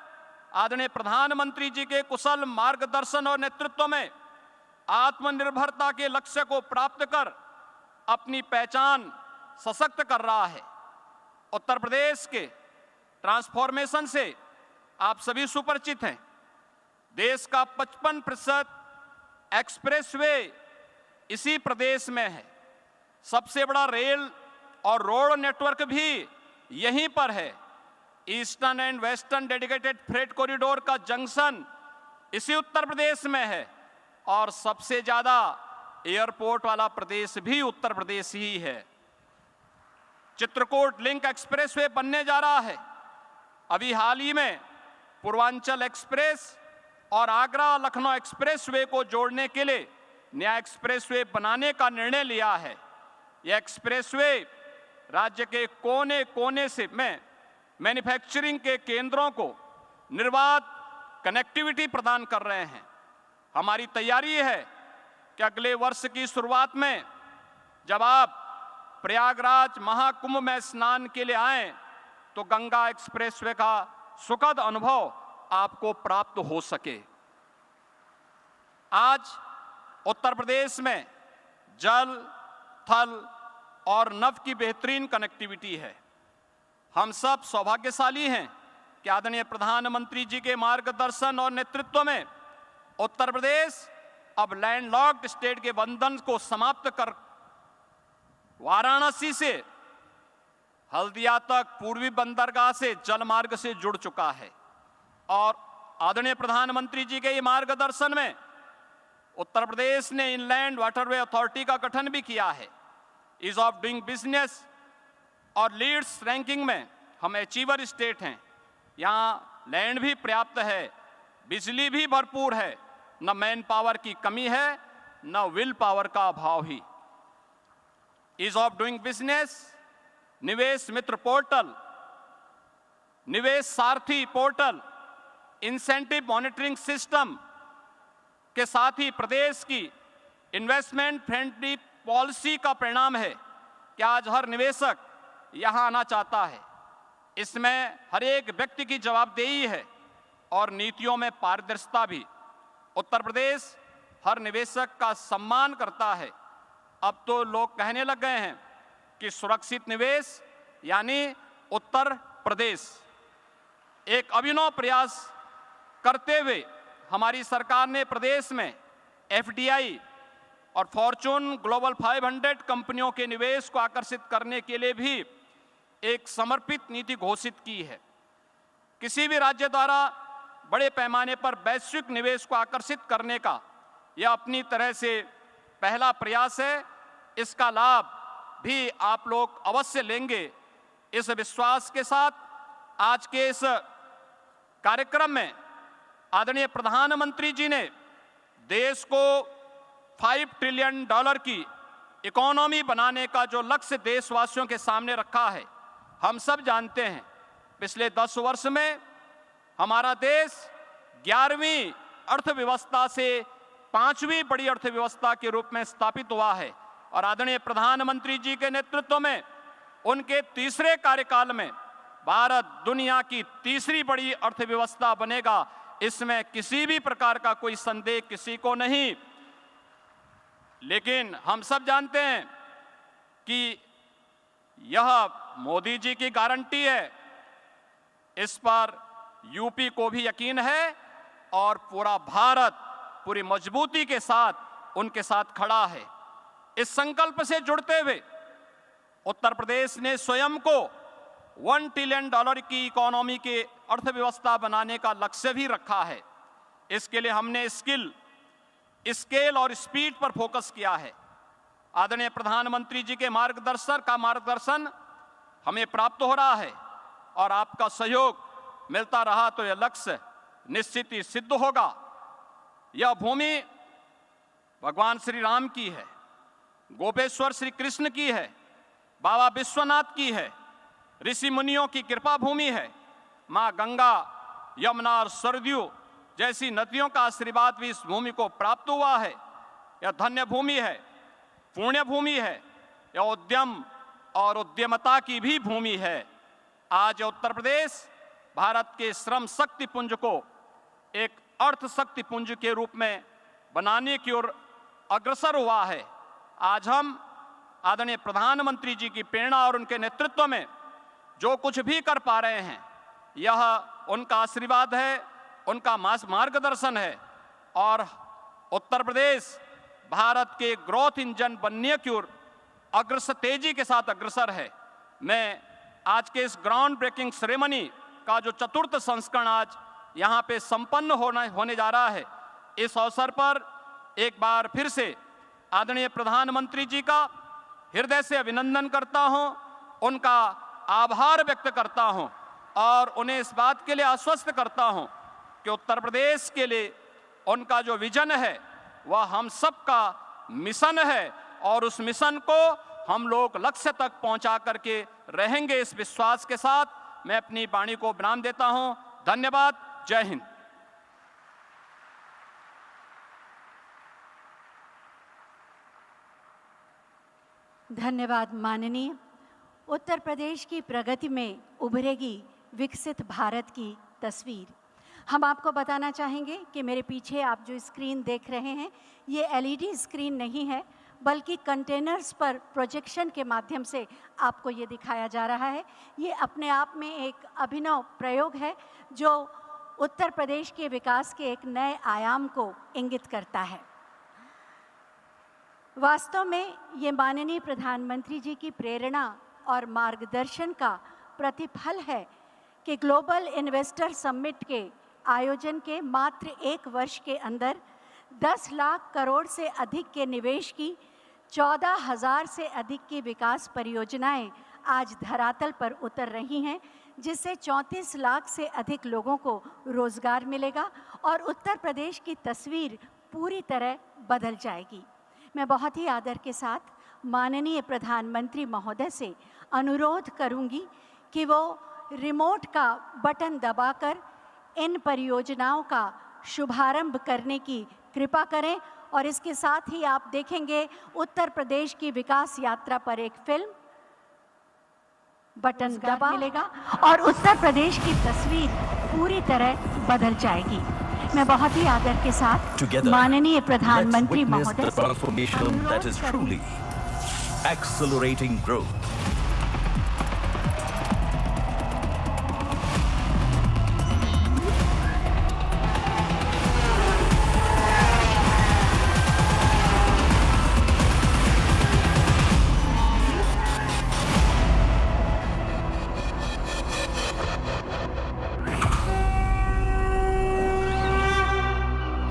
आदरणीय प्रधानमंत्री जी के कुशल मार्गदर्शन और नेतृत्व में आत्मनिर्भरता के लक्ष्य को प्राप्त कर अपनी पहचान सशक्त कर रहा है। उत्तर प्रदेश के ट्रांसफॉर्मेशन से आप सभी सुपरिचित हैं। देश का 55% एक्सप्रेसवे इसी प्रदेश में है। सबसे बड़ा रेल और रोड नेटवर्क भी यहीं पर है। Eastern and western dedicated freight corridor का जंक्शन इसी उत्तर प्रदेश में है और सबसे ज्यादा एयरपोर्ट वाला प्रदेश भी उत्तर प्रदेश ही है। चित्रकूट लिंक एक्सप्रेसवे बनने जा रहा है। अभी हाल ही में पूर्वांचल एक्सप्रेस और आगरा लखनऊ एक्सप्रेसवे को जोड़ने के लिए नया एक्सप्रेसवे बनाने का निर्णय लिया है। यह एक्सप्रेसवे राज्य के कोने कोने से में मैन्युफैक्चरिंग के केंद्रों को निर्बाध कनेक्टिविटी प्रदान कर रहे हैं। हमारी तैयारी है कि अगले वर्ष की शुरुआत में जब आप प्रयागराज महाकुंभ में स्नान के लिए आएं तो गंगा एक्सप्रेसवे का सुखद अनुभव आपको प्राप्त हो सके। आज उत्तर प्रदेश में जल, थल और नभ की बेहतरीन कनेक्टिविटी है। हम सब सौभाग्यशाली हैं कि आदरणीय प्रधानमंत्री जी के मार्गदर्शन और नेतृत्व में उत्तर प्रदेश अब लैंडलॉक्ड स्टेट के बंधन को समाप्त कर वाराणसी से हल्दिया तक पूर्वी बंदरगाह से जल मार्ग से जुड़ चुका है। और आदरणीय प्रधानमंत्री जी के ये मार्गदर्शन में उत्तर प्रदेश ने इनलैंड वाटरवे अथॉरिटी का गठन भी किया है। ईज ऑफ डूइंग बिजनेस और लीड्स रैंकिंग में हम अचीवर स्टेट हैं। यहाँ लैंड भी पर्याप्त है, बिजली भी भरपूर है, न मैन पावर की कमी है न विल पावर का अभाव ही। ईज ऑफ डूइंग बिजनेस, निवेश मित्र पोर्टल, निवेश सारथी पोर्टल, इंसेंटिव मॉनिटरिंग सिस्टम के साथ ही प्रदेश की इन्वेस्टमेंट फ्रेंडली पॉलिसी का परिणाम है कि आज हर निवेशक यहां आना चाहता है। इसमें हर एक व्यक्ति की जवाबदेही है और नीतियों में पारदर्शिता भी। उत्तर प्रदेश हर निवेशक का सम्मान करता है। अब तो लोग कहने लग गए हैं कि सुरक्षित निवेश यानी उत्तर प्रदेश। एक अभिनव प्रयास करते हुए हमारी सरकार ने प्रदेश में एफडीआई और फॉर्चून ग्लोबल 500 कंपनियों के निवेश को आकर्षित करने के लिए भी एक समर्पित नीति घोषित की है। किसी भी राज्य द्वारा बड़े पैमाने पर वैश्विक निवेश को आकर्षित करने का यह अपनी तरह से पहला प्रयास है। इसका लाभ भी आप लोग अवश्य लेंगे। इस विश्वास के साथ आज के इस कार्यक्रम में आदरणीय प्रधानमंत्री जी ने देश को $5 ट्रिलियन की इकोनॉमी बनाने का जो लक्ष्य देशवासियों के सामने रखा है, हम सब जानते हैं पिछले 10 वर्ष में हमारा देश 11वीं अर्थव्यवस्था से 5वीं बड़ी अर्थव्यवस्था के रूप में स्थापित हुआ है। और आदरणीय प्रधानमंत्री जी के नेतृत्व में उनके तीसरे कार्यकाल में भारत दुनिया की तीसरी बड़ी अर्थव्यवस्था बनेगा। इसमें किसी भी प्रकार का कोई संदेह किसी को नहीं। लेकिन हम सब जानते हैं कि यह मोदी जी की गारंटी है, इस पर यूपी को भी यकीन है और पूरा भारत पूरी मजबूती के साथ उनके साथ खड़ा है। इस संकल्प से जुड़ते हुए उत्तर प्रदेश ने स्वयं को $1 ट्रिलियन की इकोनॉमी के अर्थव्यवस्था बनाने का लक्ष्य भी रखा है। इसके लिए हमने स्केल और स्पीड पर फोकस किया है। आदरणीय प्रधानमंत्री जी के मार्गदर्शन हमें प्राप्त हो रहा है और आपका सहयोग मिलता रहा तो यह लक्ष्य निश्चित ही सिद्ध होगा। यह भूमि भगवान श्री राम की है, गोपेश्वर श्री कृष्ण की है, बाबा विश्वनाथ की है, ऋषि मुनियों की कृपा भूमि है, माँ गंगा यमुना और सरयू जैसी नदियों का आशीर्वाद भी इस भूमि को प्राप्त हुआ है। यह धन्य भूमि है, पुण्य भूमि है, यह उद्यम और उद्यमता की भी भूमि है। आज उत्तर प्रदेश भारत के श्रम शक्ति पुंज को एक अर्थ शक्ति पुंज के रूप में बनाने की ओर अग्रसर हुआ है। आज हम आदरणीय प्रधानमंत्री जी की प्रेरणा और उनके नेतृत्व में जो कुछ भी कर पा रहे हैं, यह उनका आशीर्वाद है, उनका मार्गदर्शन है और उत्तर प्रदेश भारत के ग्रोथ इंजन बनने की ओर तेजी के साथ अग्रसर है। मैं आज के इस ग्राउंड ब्रेकिंग सेरेमनी का जो चतुर्थ संस्करण आज यहाँ पे संपन्न होने जा रहा है, इस अवसर पर एक बार फिर से आदरणीय प्रधानमंत्री जी का हृदय से अभिनंदन करता हूँ, उनका आभार व्यक्त करता हूँ और उन्हें इस बात के लिए आश्वस्त करता हूँ कि उत्तर प्रदेश के लिए उनका जो विजन है वह हम सबका मिशन है और उस मिशन को हम लोग लक्ष्य तक पहुंचा करके रहेंगे। इस विश्वास के साथ मैं अपनी वाणी को विराम देता हूं। धन्यवाद। जय हिंद। धन्यवाद माननीय। उत्तर प्रदेश की प्रगति में उभरेगी विकसित भारत की तस्वीर। हम आपको बताना चाहेंगे कि मेरे पीछे आप जो स्क्रीन देख रहे हैं, ये एलईडी स्क्रीन नहीं है, बल्कि कंटेनर्स पर प्रोजेक्शन के माध्यम से आपको ये दिखाया जा रहा है। ये अपने आप में एक अभिनव प्रयोग है जो उत्तर प्रदेश के विकास के एक नए आयाम को इंगित करता है। वास्तव में ये माननीय प्रधानमंत्री जी की प्रेरणा और मार्गदर्शन का प्रतिफल है कि ग्लोबल इन्वेस्टर समिट के आयोजन के मात्र 1 वर्ष के अंदर 10 लाख करोड़ से अधिक के निवेश की 14,000 से अधिक की विकास परियोजनाएं आज धरातल पर उतर रही हैं, जिससे 34 लाख से अधिक लोगों को रोजगार मिलेगा और उत्तर प्रदेश की तस्वीर पूरी तरह बदल जाएगी। मैं बहुत ही आदर के साथ माननीय प्रधानमंत्री महोदय से अनुरोध करूंगी कि वो रिमोट का बटन दबाकर इन परियोजनाओं का शुभारंभ करने की कृपा करें और इसके साथ ही आप देखेंगे उत्तर प्रदेश की विकास यात्रा पर एक फिल्म बटन दबा मिलेगा और उत्तर प्रदेश की तस्वीर पूरी तरह बदल जाएगी। मैं बहुत ही आदर के साथ माननीय प्रधानमंत्री महोदय से अनुरोध करूंगी। Accelerating growth.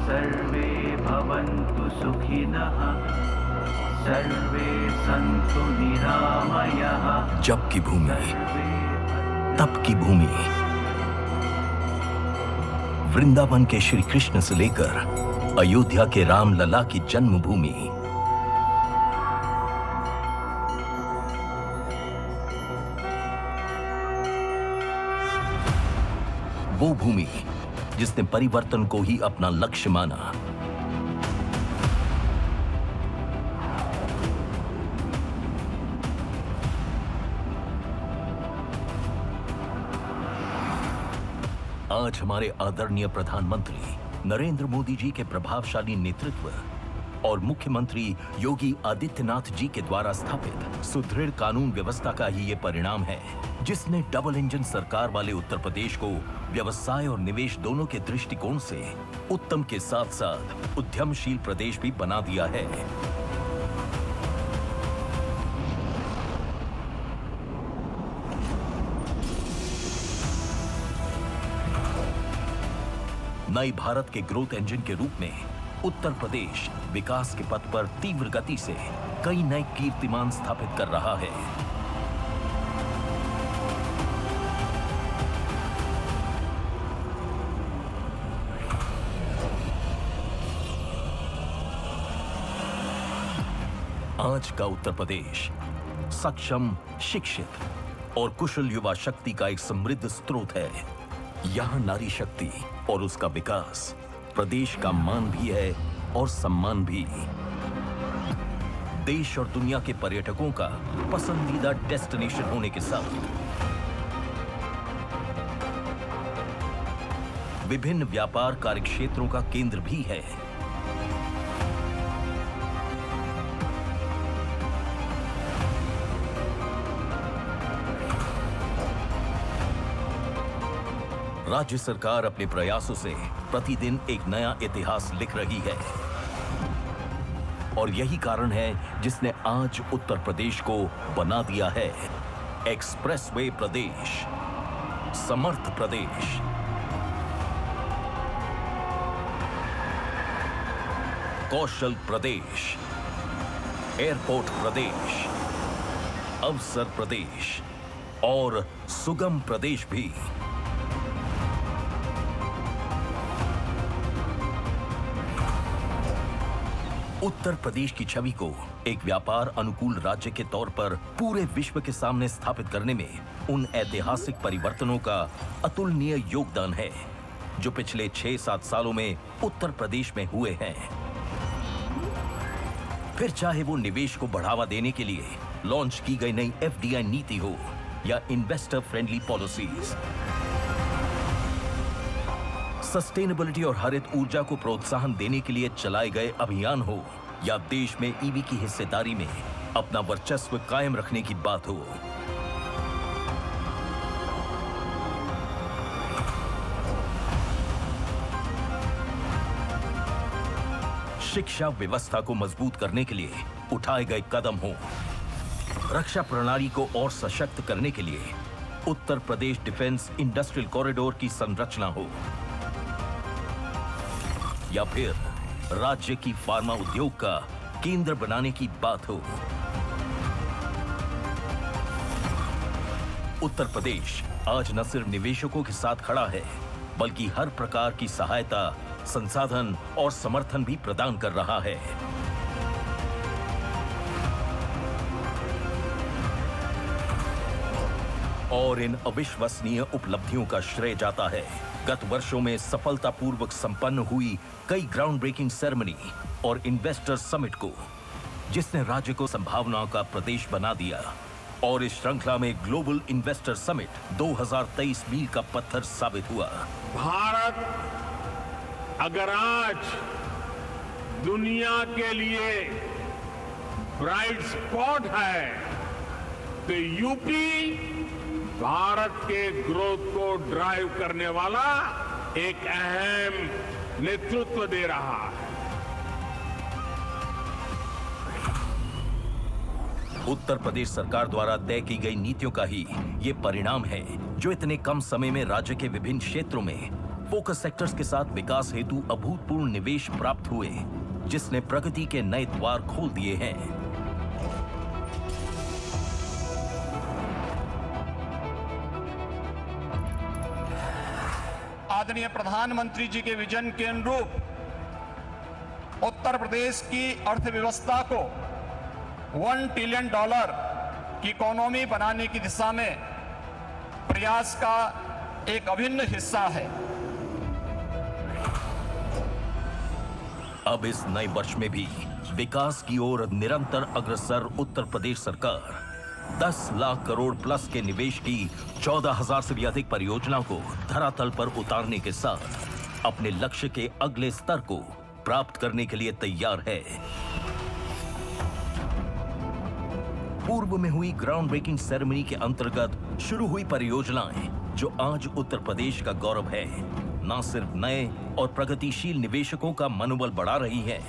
सर्वे भवन्तु सुखिनः सर्वे सन्तु निरामयः। जब की भूमि तब की भूमि, वृंदावन के श्री कृष्ण से लेकर अयोध्या के राम लला की जन्मभूमि, वो भूमि जिसने परिवर्तन को ही अपना लक्ष्य माना, आज हमारे आदरणीय प्रधानमंत्री नरेंद्र मोदी जी के प्रभावशाली नेतृत्व और मुख्यमंत्री योगी आदित्यनाथ जी के द्वारा स्थापित सुदृढ़ कानून व्यवस्था का ही ये परिणाम है, जिसने डबल इंजन सरकार वाले उत्तर प्रदेश को व्यवसाय और निवेश दोनों के दृष्टिकोण से उत्तम के साथ साथ उद्यमशील प्रदेश भी बना दिया है। नए भारत के ग्रोथ इंजन के रूप में उत्तर प्रदेश विकास के पथ पर तीव्र गति से कई नए कीर्तिमान स्थापित कर रहा है। आज का उत्तर प्रदेश सक्षम, शिक्षित और कुशल युवा शक्ति का एक समृद्ध स्रोत है। यहाँ नारी शक्ति और उसका विकास प्रदेश का मान भी है और सम्मान भी। देश और दुनिया के पर्यटकों का पसंदीदा डेस्टिनेशन होने के साथ विभिन्न व्यापार कार्यक्षेत्रों का केंद्र भी है। राज्य सरकार अपने प्रयासों से प्रतिदिन एक नया इतिहास लिख रही है और यही कारण है जिसने आज उत्तर प्रदेश को बना दिया है एक्सप्रेसवे प्रदेश, समर्थ प्रदेश। कौशल प्रदेश, एयरपोर्ट प्रदेश, अवसर प्रदेश और सुगम प्रदेश भी। उत्तर प्रदेश की छवि को एक व्यापार अनुकूल राज्य के तौर पर पूरे विश्व के सामने स्थापित करने में उन ऐतिहासिक परिवर्तनों का अतुलनीय योगदान है जो पिछले 6-7 सालों में उत्तर प्रदेश में हुए हैं। फिर चाहे वो निवेश को बढ़ावा देने के लिए लॉन्च की गई नई FDI नीति हो या इन्वेस्टर फ्रेंडली पॉलिसीज, सस्टेनेबिलिटी और हरित ऊर्जा को प्रोत्साहन देने के लिए चलाए गए अभियान हो या देश में ईवी की हिस्सेदारी में अपना वर्चस्व कायम रखने की बात हो। शिक्षा व्यवस्था को मजबूत करने के लिए उठाए गए कदम हो, रक्षा प्रणाली को और सशक्त करने के लिए Uttar Pradesh defence industrial corridor की संरचना हो, या फिर राज्य की फार्मा उद्योग का केंद्र बनाने की बात हो। उत्तर प्रदेश आज न सिर्फ निवेशकों के साथ खड़ा है बल्कि हर प्रकार की सहायता, संसाधन और समर्थन भी प्रदान कर रहा है। और इन अविश्वसनीय उपलब्धियों का श्रेय जाता है गत वर्षों में सफलतापूर्वक संपन्न हुई कई ग्राउंड ब्रेकिंग सेरेमनी और इन्वेस्टर समिट को, जिसने राज्य को संभावनाओं का प्रदेश बना दिया। और इस श्रृंखला में ग्लोबल इन्वेस्टर समिट 2023 मील का पत्थर साबित हुआ। भारत अगर आज दुनिया के लिए ब्राइट स्पॉट है तो यूपी भारत के ग्रोथ को ड्राइव करने वाला एक अहम नेतृत्व दे रहा है। उत्तर प्रदेश सरकार द्वारा तय की गई नीतियों का ही ये परिणाम है जो इतने कम समय में राज्य के विभिन्न क्षेत्रों में फोकस सेक्टर्स के साथ विकास हेतु अभूतपूर्व निवेश प्राप्त हुए, जिसने प्रगति के नए द्वार खोल दिए हैं। आदरणीय प्रधानमंत्री जी के विजन के अनुरूप उत्तर प्रदेश की अर्थव्यवस्था को $1 ट्रिलियन की इकोनॉमी बनाने की दिशा में प्रयास का एक अभिन्न हिस्सा है। अब इस नए वर्ष में भी विकास की ओर निरंतर अग्रसर उत्तर प्रदेश सरकार 10 लाख करोड़ प्लस के निवेश की 14,000 से भी अधिक परियोजनाओं को धरातल पर उतारने के साथ अपने लक्ष्य के अगले स्तर को प्राप्त करने के लिए तैयार है। पूर्व में हुई ग्राउंड ब्रेकिंग सेरेमनी के अंतर्गत शुरू हुई परियोजनाएं जो आज उत्तर प्रदेश का गौरव है, न सिर्फ नए और प्रगतिशील निवेशकों का मनोबल बढ़ा रही है,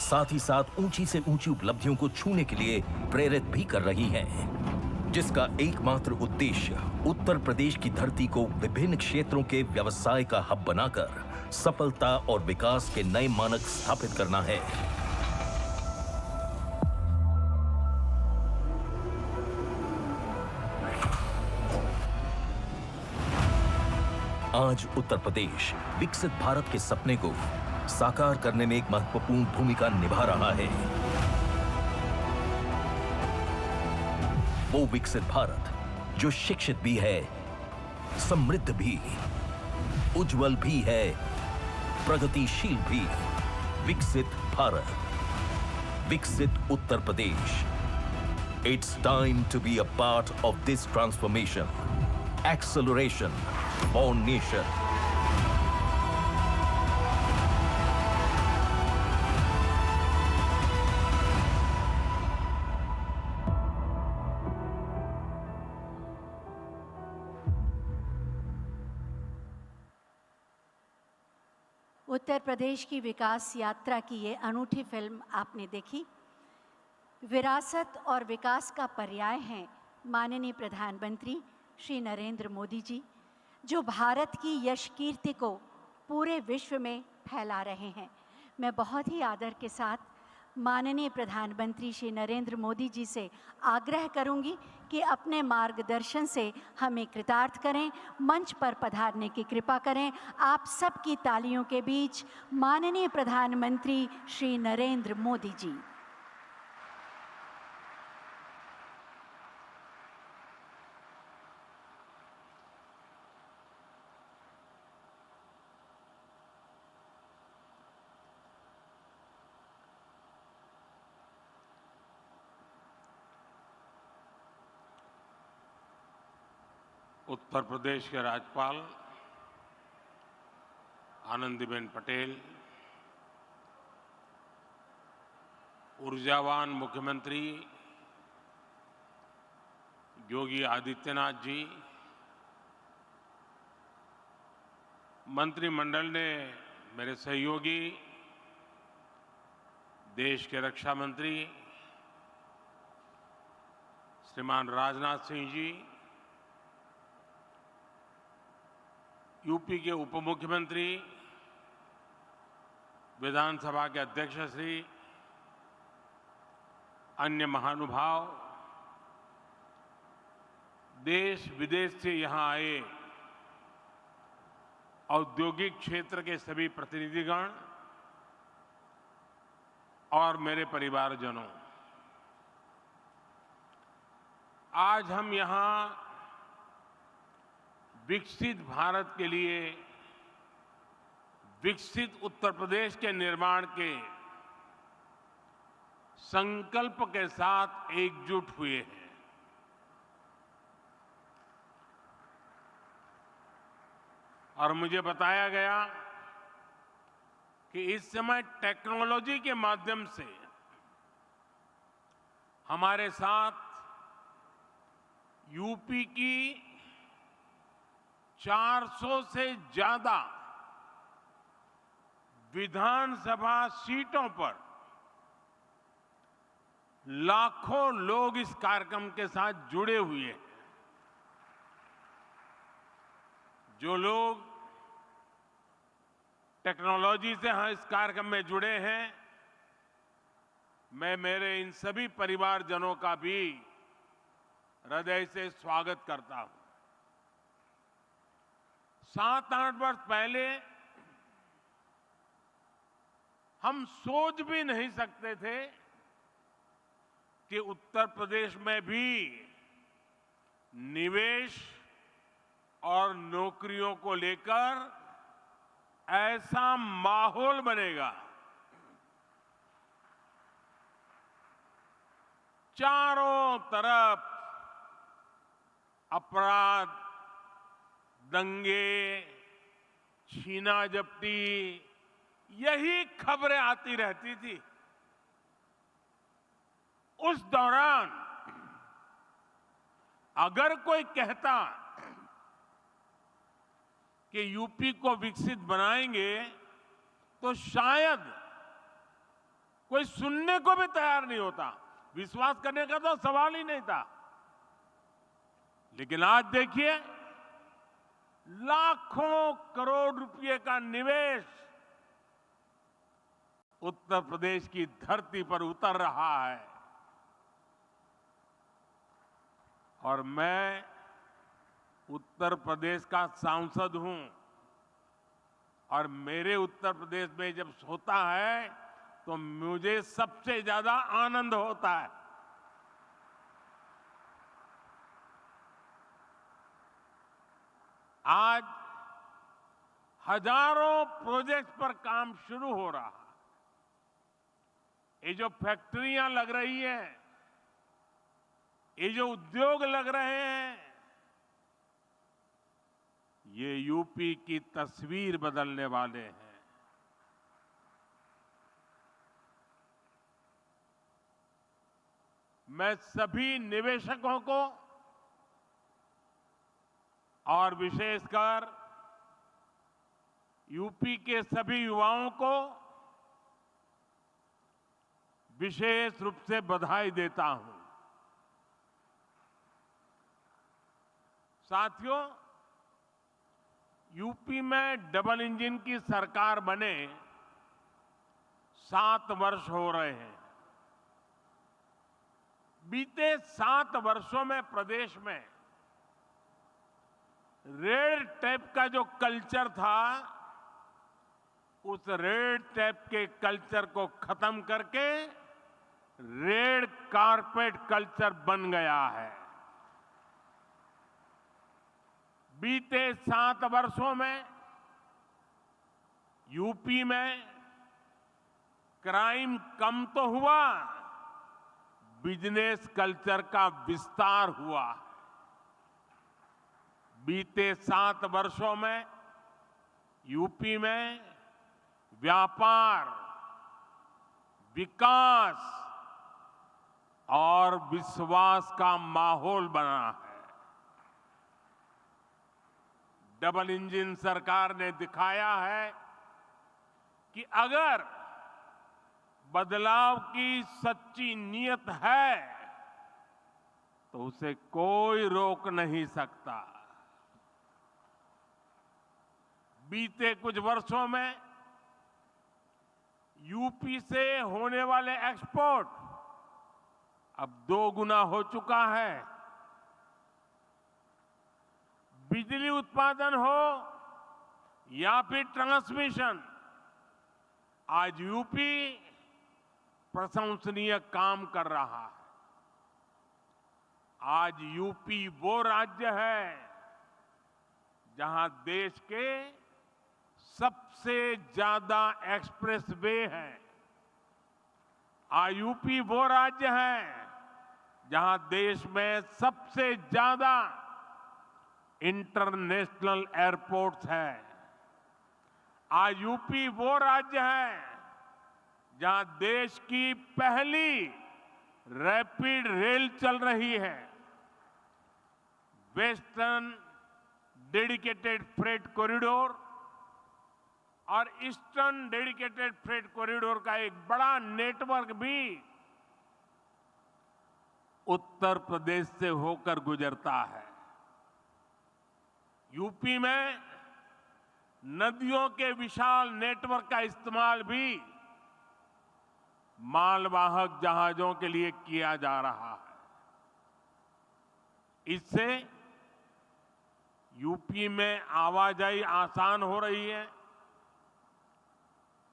साथ ही साथ ऊंची से ऊंची उपलब्धियों को छूने के लिए प्रेरित भी कर रही है, जिसका एकमात्र उद्देश्य उत्तर प्रदेश की धरती को विभिन्न क्षेत्रों के व्यवसाय का हब बनाकर सफलता और विकास के नए मानक स्थापित करना है। आज उत्तर प्रदेश विकसित भारत के सपने को साकार करने में एक महत्वपूर्ण भूमिका निभा रहा है। वो विकसित भारत जो शिक्षित भी है, समृद्ध भी उज्जवल भी है, प्रगतिशील भी। विकसित भारत, विकसित Uttar Pradesh. It's time to be a part of this transformation. Acceleration for nation. Uttar Pradesh की विकास यात्रा की ये अनूठी फिल्म आपने देखी। विरासत और विकास का पर्याय हैं माननीय प्रधानमंत्री श्री नरेंद्र मोदी जी, जो भारत की यश कीर्ति को पूरे विश्व में फैला रहे हैं। मैं बहुत ही आदर के साथ माननीय प्रधानमंत्री श्री नरेंद्र मोदी जी से आग्रह करूंगी कि अपने मार्गदर्शन से हमें कृतार्थ करें, मंच पर पधारने की कृपा करें। आप सबकी तालियों के बीच माननीय प्रधानमंत्री श्री नरेंद्र मोदी जी। उत्तर प्रदेश के राज्यपाल आनंदीबेन पटेल, ऊर्जावान मुख्यमंत्री योगी आदित्यनाथ जी, मंत्रिमंडल ने मेरे सहयोगी देश के रक्षा मंत्री श्रीमान राजनाथ सिंह जी, यूपी के उप मुख्यमंत्री, विधानसभा के अध्यक्ष श्री, अन्य महानुभाव, देश विदेश से यहां आए औद्योगिक क्षेत्र के सभी प्रतिनिधिगण और मेरे परिवारजनों, आज हम यहां विकसित भारत के लिए विकसित उत्तर प्रदेश के निर्माण के संकल्प के साथ एकजुट हुए हैं। और मुझे बताया गया कि इस समय टेक्नोलॉजी के माध्यम से हमारे साथ यूपी की 400 से ज्यादा विधानसभा सीटों पर लाखों लोग इस कार्यक्रम के साथ जुड़े हुए हैं। जो लोग टेक्नोलॉजी से इस कार्यक्रम में जुड़े हैं, मैं मेरे इन सभी परिवारजनों का भी हृदय से स्वागत करता हूं। 7-8 वर्ष पहले हम सोच भी नहीं सकते थे कि उत्तर प्रदेश में भी निवेश और नौकरियों को लेकर ऐसा माहौल बनेगा। चारों तरफ अपराध, दंगे, छीना जब्ती, यही खबरें आती रहती थी। उस दौरान अगर कोई कहता कि यूपी को विकसित बनाएंगे, तो शायद कोई सुनने को भी तैयार नहीं होता, विश्वास करने का तो सवाल ही नहीं था। लेकिन आज देखिए, लाखों करोड़ रुपए का निवेश उत्तर प्रदेश की धरती पर उतर रहा है। और मैं उत्तर प्रदेश का सांसद हूं, और मेरे उत्तर प्रदेश में जब होता है तो मुझे सबसे ज्यादा आनंद होता है। आज हजारों प्रोजेक्ट्स पर काम शुरू हो रहा है। ये जो फैक्ट्रियां लग रही हैं, ये जो उद्योग लग रहे हैं, ये यूपी की तस्वीर बदलने वाले हैं। मैं सभी निवेशकों को और विशेषकर यूपी के सभी युवाओं को विशेष रूप से बधाई देता हूं। साथियों, यूपी में डबल इंजन की सरकार बने 7 वर्ष हो रहे हैं। बीते 7 वर्षों में प्रदेश में रेड टेप का जो कल्चर था, उस रेड टेप के कल्चर को खत्म करके रेड कारपेट कल्चर बन गया है। बीते 7 वर्षों में यूपी में क्राइम कम तो हुआ, बिजनेस कल्चर का विस्तार हुआ। बीते 7 वर्षों में यूपी में व्यापार, विकास और विश्वास का माहौल बना है। डबल इंजन सरकार ने दिखाया है कि अगर बदलाव की सच्ची नीयत है तो उसे कोई रोक नहीं सकता। बीते कुछ वर्षों में यूपी से होने वाले एक्सपोर्ट अब 2 गुना हो चुका है। बिजली उत्पादन हो या फिर ट्रांसमिशन, आज यूपी प्रशंसनीय काम कर रहा है। आज यूपी वो राज्य है जहां देश के सबसे ज्यादा एक्सप्रेस वे हैं। आज यूपी वो राज्य है जहां देश में सबसे ज्यादा इंटरनेशनल एयरपोर्ट्स हैं। आज यूपी वो राज्य है जहां देश की पहली रैपिड रेल चल रही है। वेस्टर्न डेडिकेटेड फ्रेट कॉरिडोर और ईस्टर्न डेडिकेटेड फ्रेट कॉरिडोर का एक बड़ा नेटवर्क भी उत्तर प्रदेश से होकर गुजरता है। यूपी में नदियों के विशाल नेटवर्क का इस्तेमाल भी मालवाहक जहाजों के लिए किया जा रहा है। इससे यूपी में आवाजाही आसान हो रही है,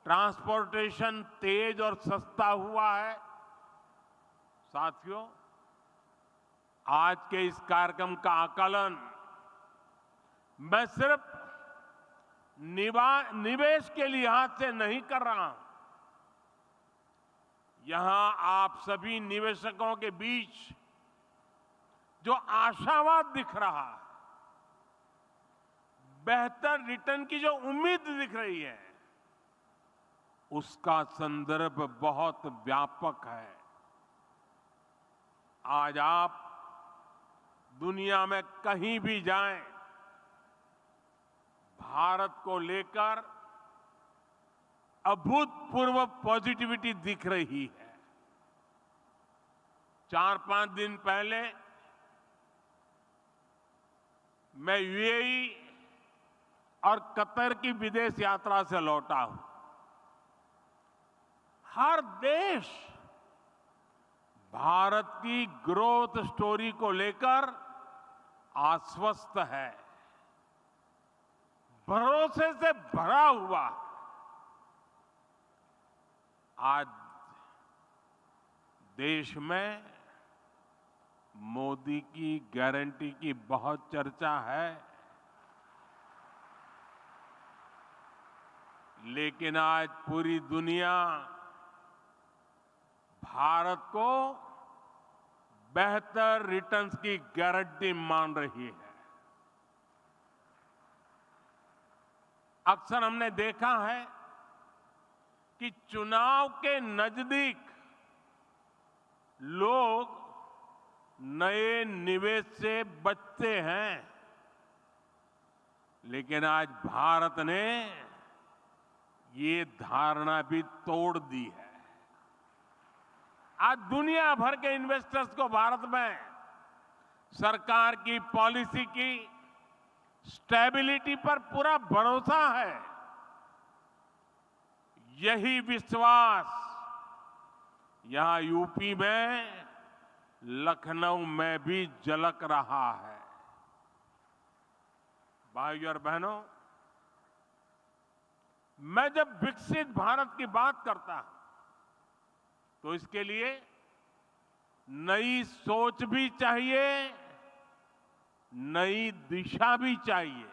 ट्रांसपोर्टेशन तेज और सस्ता हुआ है। साथियों, आज के इस कार्यक्रम का आकलन मैं सिर्फ निवेश के लिहाज से नहीं कर रहा हूं। यहां आप सभी निवेशकों के बीच जो आशावाद दिख रहा है, बेहतर रिटर्न की जो उम्मीद दिख रही है, उसका संदर्भ बहुत व्यापक है। आज आप दुनिया में कहीं भी जाएं, भारत को लेकर अभूतपूर्व पॉजिटिविटी दिख रही है। 4-5 दिन पहले मैं यूएई और कतर की विदेश यात्रा से लौटा हूं। हर देश भारत की ग्रोथ स्टोरी को लेकर आश्वस्त है, भरोसे से भरा हुआ। आज देश में मोदी की गारंटी की बहुत चर्चा है। लेकिन आज पूरी दुनिया भारत को बेहतर रिटर्न्स की गारंटी मान रही है। अक्सर हमने देखा है कि चुनाव के नजदीक लोग नए निवेश से बचते हैं, लेकिन आज भारत ने ये धारणा भी तोड़ दी है। आज दुनिया भर के इन्वेस्टर्स को भारत में सरकार की पॉलिसी की स्टेबिलिटी पर पूरा भरोसा है। यही विश्वास यहां यूपी में, लखनऊ में भी झलक रहा है। भाइयों और बहनों, मैं जब विकसित भारत की बात करता हूं तो इसके लिए नई सोच भी चाहिए, नई दिशा भी चाहिए।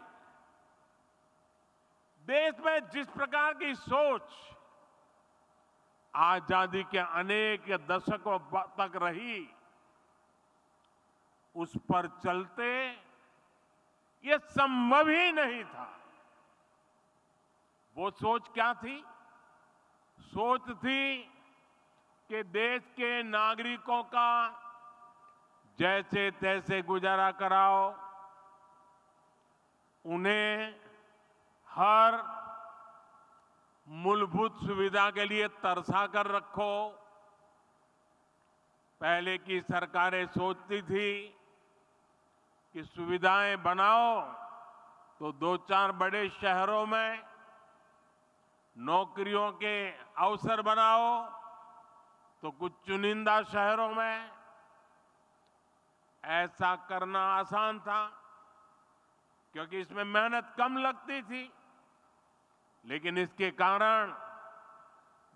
देश में जिस प्रकार की सोच आजादी के अनेक दशकों तक रही, उस पर चलते ये संभव ही नहीं था। वो सोच क्या थी? सोच थी कि देश के नागरिकों का जैसे तैसे गुजारा कराओ, उन्हें हर मूलभूत सुविधा के लिए तरसा कर रखो। पहले की सरकारें सोचती थी कि सुविधाएं बनाओ तो 2-4 बड़े शहरों में नौकरियों के अवसर बनाओ, तो कुछ चुनिंदा शहरों में। ऐसा करना आसान था क्योंकि इसमें मेहनत कम लगती थी, लेकिन इसके कारण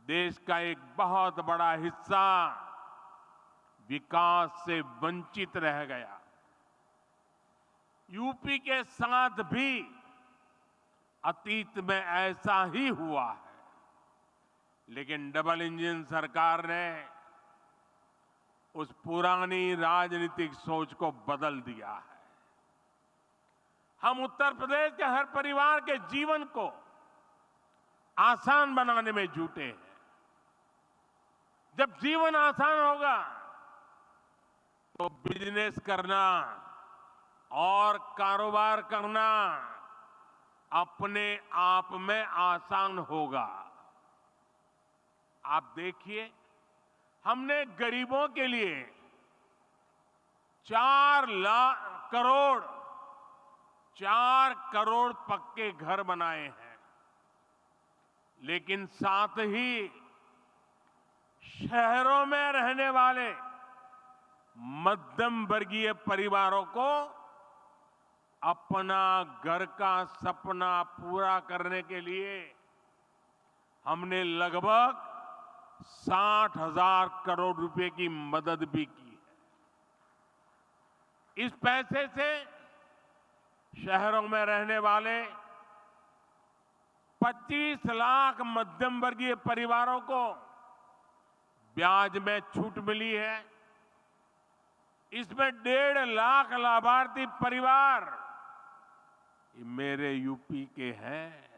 देश का एक बहुत बड़ा हिस्सा विकास से वंचित रह गया। यूपी के साथ भी अतीत में ऐसा ही हुआ है, लेकिन डबल इंजन सरकार ने उस पुरानी राजनीतिक सोच को बदल दिया है। हम उत्तर प्रदेश के हर परिवार के जीवन को आसान बनाने में जुटे हैं। जब जीवन आसान होगा तो बिजनेस करना और कारोबार करना अपने आप में आसान होगा। आप देखिए, हमने गरीबों के लिए 4 करोड़ पक्के घर बनाए हैं, लेकिन साथ ही शहरों में रहने वाले मध्यम वर्गीय परिवारों को अपना घर का सपना पूरा करने के लिए हमने लगभग 60,000 करोड़ रुपए की मदद भी की है। इस पैसे से शहरों में रहने वाले 25 लाख मध्यम वर्गीय परिवारों को ब्याज में छूट मिली है। इसमें 1.5 लाख लाभार्थी परिवार ये मेरे यूपी के हैं।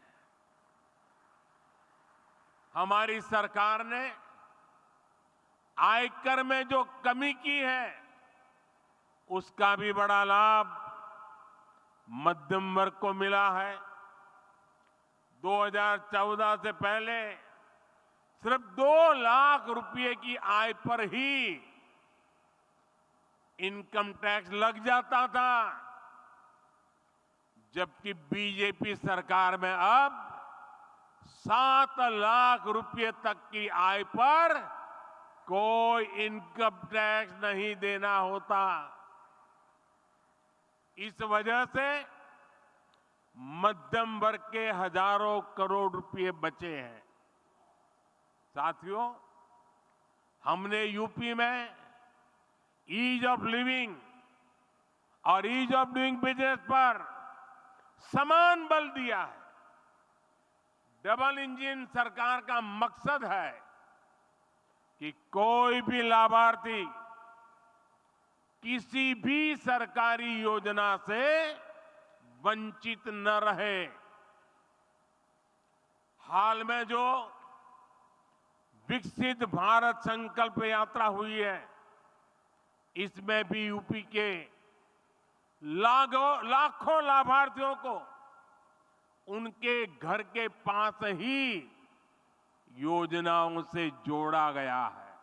हमारी सरकार ने आयकर में जो कमी की है, उसका भी बड़ा लाभ मध्यम वर्ग को मिला है। 2014 से पहले सिर्फ 2 लाख रुपए की आय पर ही इनकम टैक्स लग जाता था, जबकि बीजेपी सरकार में अब 7 लाख रुपए तक की आय पर कोई इनकम टैक्स नहीं देना होता। इस वजह से मध्यम वर्ग के हजारों करोड़ रुपए बचे हैं। साथियों, हमने यूपी में ईज ऑफ लिविंग और ईज ऑफ डूइंग बिजनेस पर समान बल दिया है। डबल इंजन सरकार का मकसद है कि कोई भी लाभार्थी किसी भी सरकारी योजना से वंचित न रहे। हाल में जो विकसित भारत संकल्प यात्रा हुई है, इसमें भी यूपी के लाखों लाभार्थियों को उनके घर के पास ही योजनाओं से जोड़ा गया है।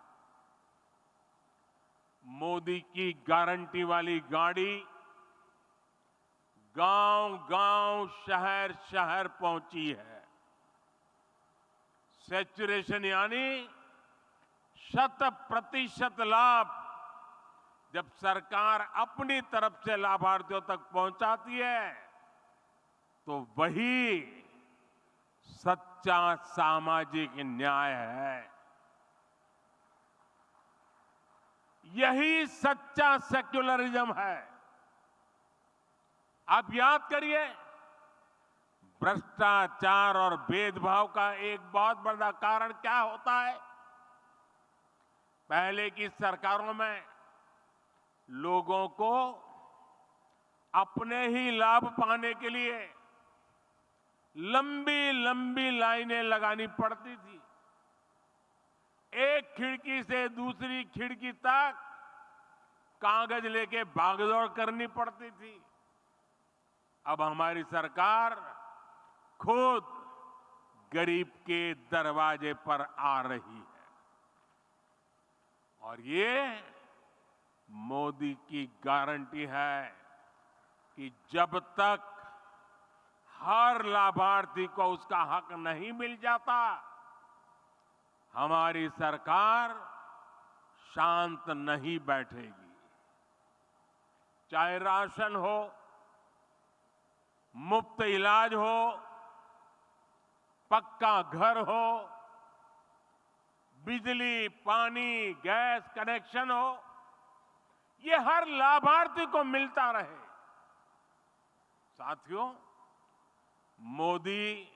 मोदी की गारंटी वाली गाड़ी गांव-गांव, शहर-शहर पहुंची है। सैचुरेशन यानी 100% लाभ जब सरकार अपनी तरफ से लाभार्थियों तक पहुंचाती है, तो वही सच्चा सामाजिक न्याय है। यही सच्चा सेक्युलरिज्म है। आप याद करिए, भ्रष्टाचार और भेदभाव का एक बहुत बड़ा कारण क्या होता है? पहले की सरकारों में लोगों को अपने ही लाभ पाने के लिए लंबी लंबी लाइनें लगानी पड़ती थी। एक खिड़की से दूसरी खिड़की तक कागज लेके भागदौड़ करनी पड़ती थी। अब हमारी सरकार खुद गरीब के दरवाजे पर आ रही है और ये मोदी की गारंटी है कि जब तक हर लाभार्थी को उसका हक नहीं मिल जाता, हमारी सरकार शांत नहीं बैठेगी। चाहे राशन हो, मुफ्त इलाज हो, पक्का घर हो, बिजली, पानी, गैस कनेक्शन हो, ये हर लाभार्थी को मिलता रहे। साथियों, मोदी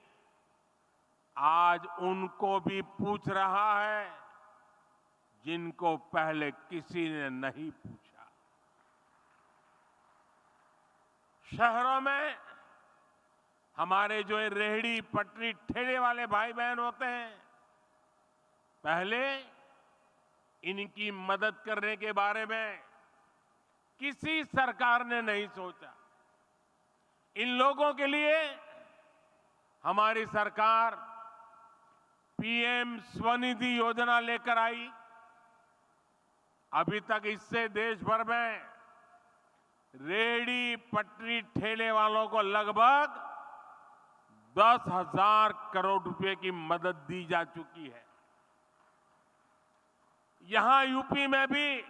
आज उनको भी पूछ रहा है जिनको पहले किसी ने नहीं पूछा। शहरों में हमारे जो रेहड़ी पटरी ठेले वाले भाई बहन होते हैं, पहले इनकी मदद करने के बारे में किसी सरकार ने नहीं सोचा। इन लोगों के लिए हमारी सरकार पीएम स्वनिधि योजना लेकर आई। अभी तक इससे देश भर में रेहड़ी पटरी ठेले वालों को लगभग 10,000 करोड़ रुपए की मदद दी जा चुकी है। यहां यूपी में भी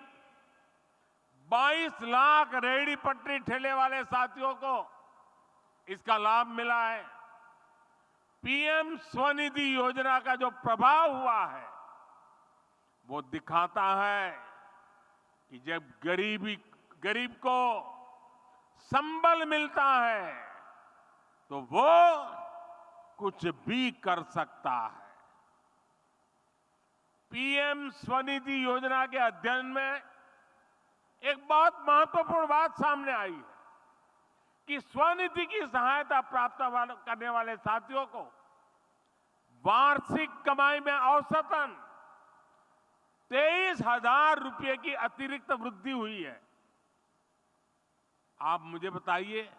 22 लाख रेहड़ी पटरी ठेले वाले साथियों को इसका लाभ मिला है। पीएम स्वनिधि योजना का जो प्रभाव हुआ है, वो दिखाता है कि जब गरीब को संबल मिलता है तो वो कुछ भी कर सकता है। पीएम स्वनिधि योजना के अध्ययन में एक बहुत महत्वपूर्ण बात सामने आई है कि स्वनिधि की सहायता प्राप्त करने वाले साथियों को वार्षिक कमाई में औसतन 23,000 रुपए की अतिरिक्त वृद्धि हुई है। आप मुझे बताइए,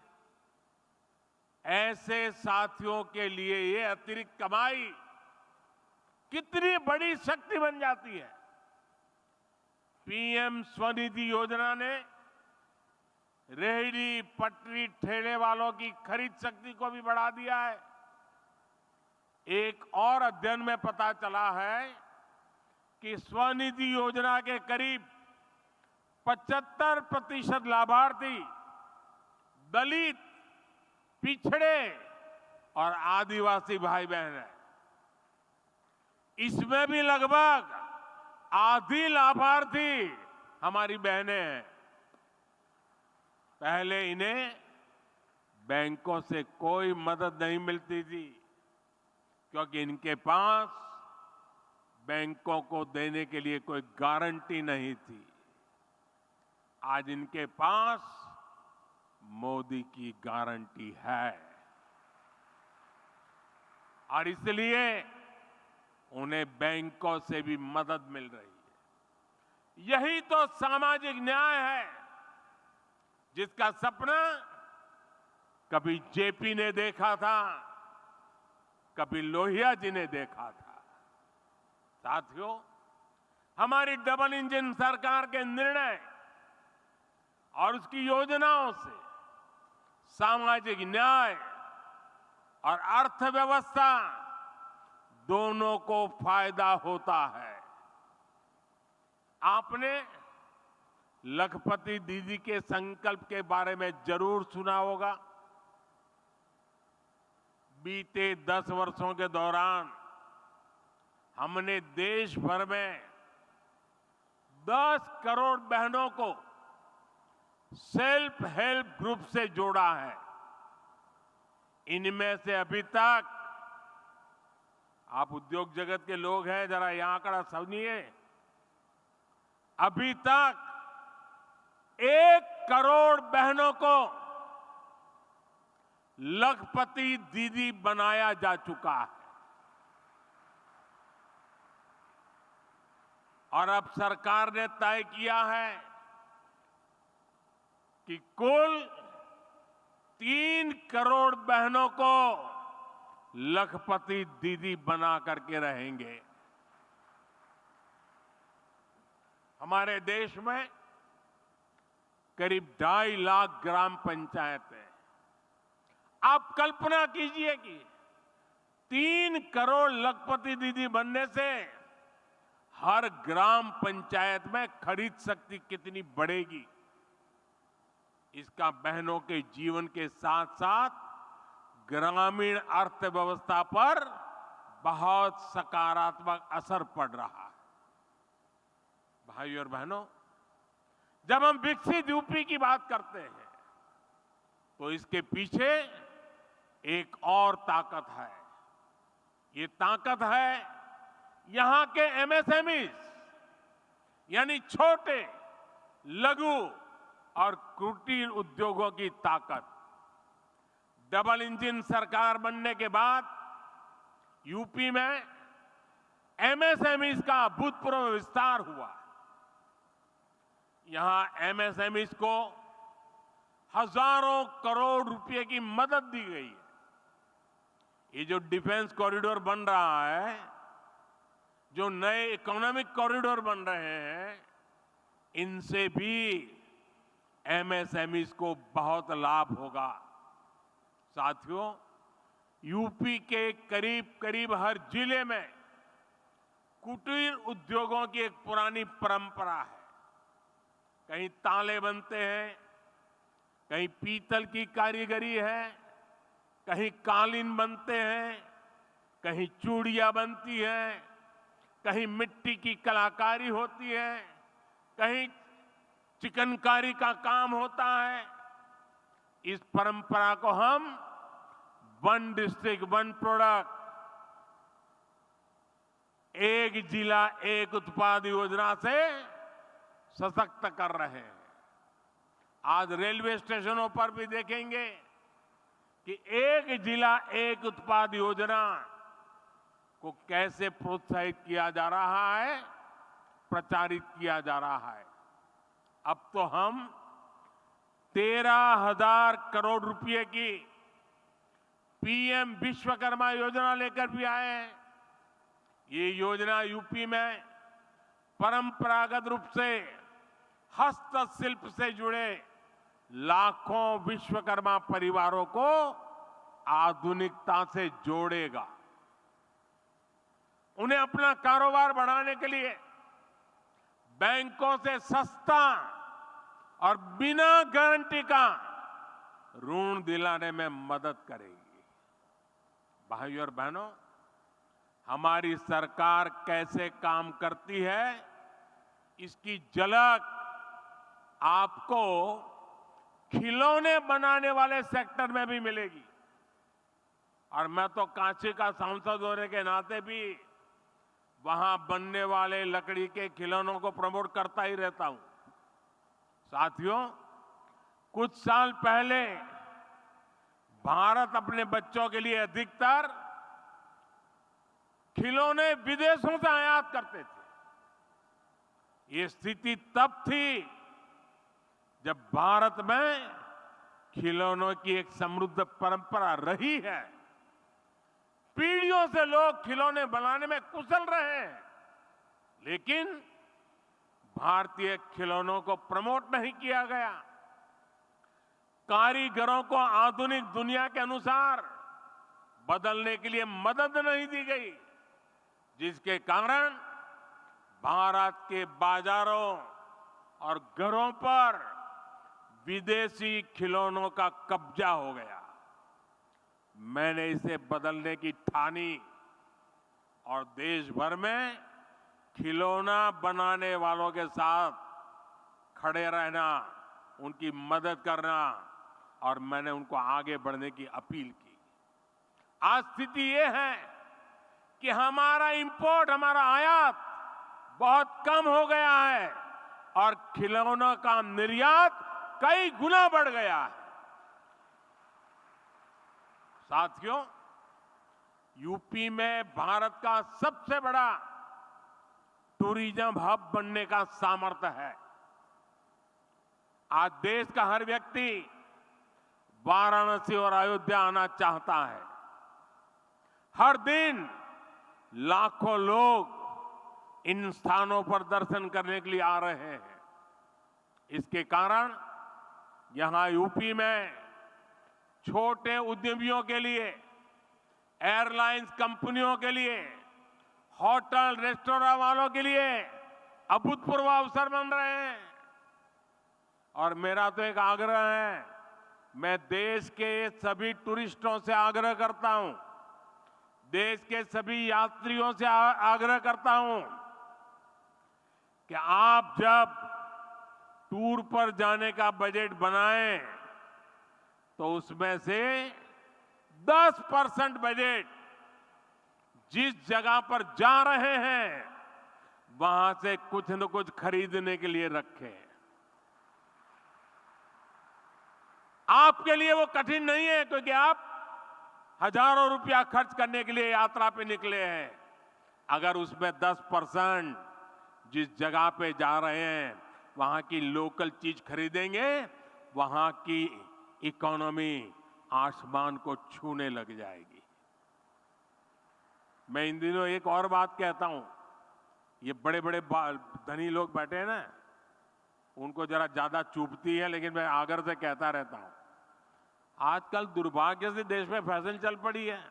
ऐसे साथियों के लिए ये अतिरिक्त कमाई कितनी बड़ी शक्ति बन जाती है। पीएम स्वनिधि योजना ने रेहड़ी पटरी ठेले वालों की खरीद शक्ति को भी बढ़ा दिया है। एक और अध्ययन में पता चला है कि स्वनिधि योजना के करीब 75% लाभार्थी दलित, पिछड़े और आदिवासी भाई बहन हैं। इसमें भी लगभग आधी लाभार्थी हमारी बहनें हैं। पहले इन्हें बैंकों से कोई मदद नहीं मिलती थी। क्योंकि इनके पास बैंकों को देने के लिए कोई गारंटी नहीं थी। आज इनके पास मोदी की गारंटी है और इसलिए उन्हें बैंकों से भी मदद मिल रही है। यही तो सामाजिक न्याय है जिसका सपना कभी जेपी ने देखा था, कभी लोहिया जी ने देखा था। साथियों, हमारी डबल इंजन सरकार के निर्णय और उसकी योजनाओं से सामाजिक न्याय और अर्थव्यवस्था दोनों को फायदा होता है। आपने लखपति दीदी के संकल्प के बारे में जरूर सुना होगा। बीते 10 वर्षों के दौरान हमने देश भर में 10 करोड़ बहनों को सेल्फ हेल्प ग्रुप से जोड़ा है। इनमें से अभी तक, आप उद्योग जगत के लोग हैं, जरा यहां आंकड़ा सुनिए, अभी तक 1 करोड़ बहनों को लखपति दीदी बनाया जा चुका है। और अब सरकार ने तय किया है कि कुल 3 करोड़ बहनों को लखपति दीदी बना करके रहेंगे। हमारे देश में करीब 2.5 लाख ग्राम पंचायतें। आप कल्पना कीजिए कि 3 करोड़ लखपति दीदी बनने से हर ग्राम पंचायत में खरीद शक्ति कितनी बढ़ेगी। इसका बहनों के जीवन के साथ साथ ग्रामीण अर्थव्यवस्था पर बहुत सकारात्मक असर पड़ रहा है। भाइयों और बहनों, जब हम विकसित यूपी की बात करते हैं तो इसके पीछे एक और ताकत है। ये ताकत है यहां के एमएसएमई, यानी छोटे, लघु और कुटीर उद्योगों की ताकत। डबल इंजन सरकार बनने के बाद यूपी में एमएसएमई का अभूतपूर्व विस्तार हुआ। यहां एमएसएमई को हजारों करोड़ रुपए की मदद दी गई है। ये जो डिफेंस कॉरिडोर बन रहा है, जो नए इकोनॉमिक कॉरिडोर बन रहे हैं, इनसे भी एमएसएमई को बहुत लाभ होगा। साथियों, यूपी के करीब करीब हर जिले में कुटीर उद्योगों की एक पुरानी परंपरा है। कहीं ताले बनते हैं, कहीं पीतल की कारीगरी है, कहीं कालीन बनते हैं, कहीं चूड़ियां बनती हैं, कहीं मिट्टी की कलाकारी होती है, कहीं चिकनकारी का काम होता है। इस परंपरा को हम वन डिस्ट्रिक्ट वन प्रोडक्ट, एक जिला एक उत्पाद योजना से सशक्त कर रहे हैं। आज रेलवे स्टेशनों पर भी देखेंगे कि एक जिला एक उत्पाद योजना को कैसे प्रोत्साहित किया जा रहा है, प्रचारित किया जा रहा है। अब तो हम 13,000 करोड़ रुपए की पीएम विश्वकर्मा योजना लेकर भी आए हैं। ये योजना यूपी में परंपरागत रूप से हस्तशिल्प से जुड़े लाखों विश्वकर्मा परिवारों को आधुनिकता से जोड़ेगा। उन्हें अपना कारोबार बढ़ाने के लिए बैंकों से सस्ता और बिना गारंटी का ऋण दिलाने में मदद करेगी। भाइयों और बहनों, हमारी सरकार कैसे काम करती है, इसकी झलक आपको खिलौने बनाने वाले सेक्टर में भी मिलेगी। और मैं तो कांची का सांसद होने के नाते भी वहां बनने वाले लकड़ी के खिलौनों को प्रमोट करता ही रहता हूं। साथियों, कुछ साल पहले भारत अपने बच्चों के लिए अधिकतर खिलौने विदेशों से आयात करते थे। ये स्थिति तब थी जब भारत में खिलौनों की एक समृद्ध परंपरा रही है। पीढ़ियों से लोग खिलौने बनाने में कुशल रहे हैं, लेकिन भारतीय खिलौनों को प्रमोट नहीं किया गया। कारीगरों को आधुनिक दुनिया के अनुसार बदलने के लिए मदद नहीं दी गई, जिसके कारण भारत के बाजारों और घरों पर विदेशी खिलौनों का कब्जा हो गया। मैंने इसे बदलने की ठानी और देश भर में खिलौना बनाने वालों के साथ खड़े रहना, उनकी मदद करना और मैंने उनको आगे बढ़ने की अपील की। आज स्थिति ये है कि हमारा इंपोर्ट, हमारा आयात बहुत कम हो गया है और खिलौनों का निर्यात कई गुना बढ़ गया है। साथियों, यूपी में भारत का सबसे बड़ा टूरिज्म हब बनने का सामर्थ्य है। आज देश का हर व्यक्ति वाराणसी और अयोध्या आना चाहता है। हर दिन लाखों लोग इन स्थानों पर दर्शन करने के लिए आ रहे हैं। इसके कारण यहां यूपी में छोटे उद्यमियों के लिए, एयरलाइंस कंपनियों के लिए, होटल रेस्टोरेंट वालों के लिए अभूतपूर्व अवसर बन रहे हैं। और मेरा तो एक आग्रह है, मैं देश के सभी टूरिस्टों से आग्रह करता हूं, देश के सभी यात्रियों से आग्रह करता हूं कि आप जब टूर पर जाने का बजट बनाएं तो उसमें से 10% बजट जिस जगह पर जा रहे हैं वहां से कुछ न कुछ खरीदने के लिए रखें। आपके लिए वो कठिन नहीं है, क्योंकि आप हजारों रुपया खर्च करने के लिए यात्रा पे निकले हैं। अगर उसमें 10% जिस जगह पे जा रहे हैं वहां की लोकल चीज खरीदेंगे, वहां की इकोनॉमी आसमान को छूने लग जाएगी। मैं इन दिनों एक और बात कहता हूं, ये बड़े बड़े धनी लोग बैठे हैं ना, उनको जरा ज्यादा चुभती है, लेकिन मैं आग्रह से कहता रहता हूं। आजकल दुर्भाग्य से देश में फैशन चल पड़ी है।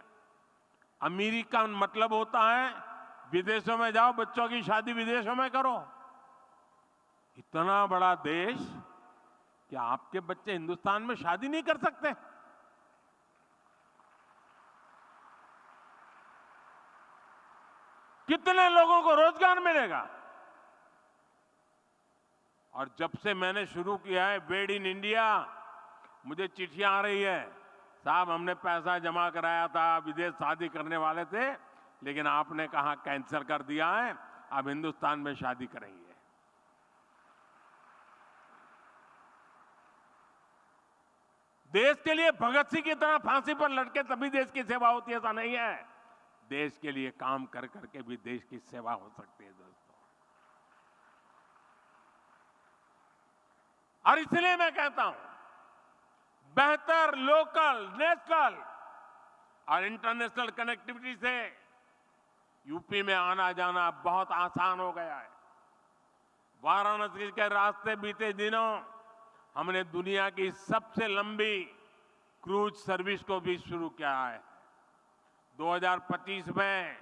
अमीरी का मतलब होता है विदेशों में जाओ, बच्चों की शादी विदेशों में करो। इतना बड़ा देश, क्या आपके बच्चे हिंदुस्तान में शादी नहीं कर सकते? कितने लोगों को रोजगार मिलेगा? और जब से मैंने शुरू किया है मेड इन इंडिया, मुझे चिट्ठियां आ रही है, साहब हमने पैसा जमा कराया था, विदेश शादी करने वाले थे, लेकिन आपने कहा कैंसिल कर दिया है, अब हिंदुस्तान में शादी करेंगे। देश के लिए भगत सिंह की तरह फांसी पर लटके तभी देश की सेवा होती है, ऐसा नहीं है। देश के लिए काम कर करके भी देश की सेवा हो सकती है दोस्तों। और इसलिए मैं कहता हूं, बेहतर लोकल, नेशनल और इंटरनेशनल कनेक्टिविटी से यूपी में आना जाना बहुत आसान हो गया है। वाराणसी के रास्ते बीते दिनों हमने दुनिया की सबसे लंबी क्रूज सर्विस को भी शुरू किया है। 2025 में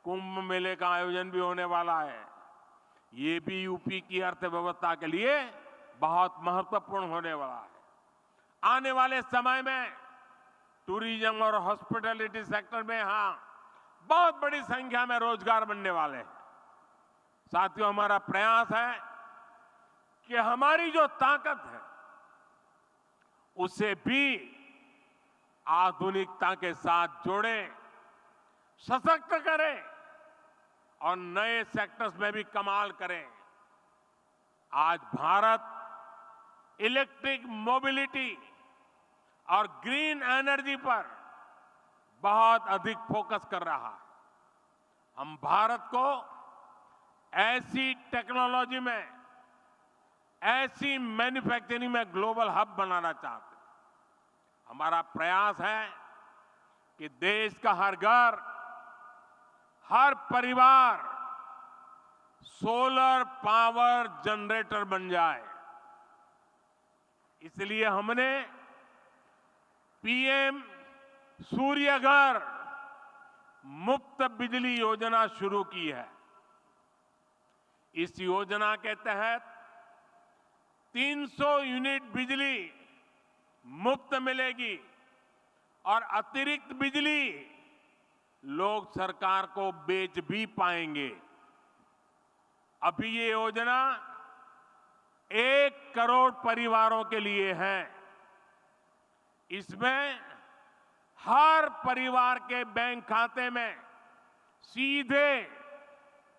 कुंभ मेले का आयोजन भी होने वाला है। ये भी यूपी की अर्थव्यवस्था के लिए बहुत महत्वपूर्ण होने वाला है। आने वाले समय में टूरिज्म और हॉस्पिटैलिटी सेक्टर में यहां बहुत बड़ी संख्या में रोजगार बनने वाले हैं। साथियों, हमारा प्रयास है कि हमारी जो ताकत है उसे भी आधुनिकता के साथ जोड़ें, सशक्त करें और नए सेक्टर्स में भी कमाल करें। आज भारत इलेक्ट्रिक मोबिलिटी और ग्रीन एनर्जी पर बहुत अधिक फोकस कर रहा है। हम भारत को ऐसी टेक्नोलॉजी में, ऐसी मैन्युफैक्चरिंग में ग्लोबल हब बनाना चाहते हैं। हमारा प्रयास है कि देश का हर घर, हर परिवार सोलर पावर जनरेटर बन जाए। इसलिए हमने पीएम सूर्य घर मुफ्त बिजली योजना शुरू की है। इस योजना के तहत 300 यूनिट बिजली मुफ्त मिलेगी और अतिरिक्त बिजली लोग सरकार को बेच भी पाएंगे। अभी ये योजना 1 करोड़ परिवारों के लिए है। इसमें हर परिवार के बैंक खाते में सीधे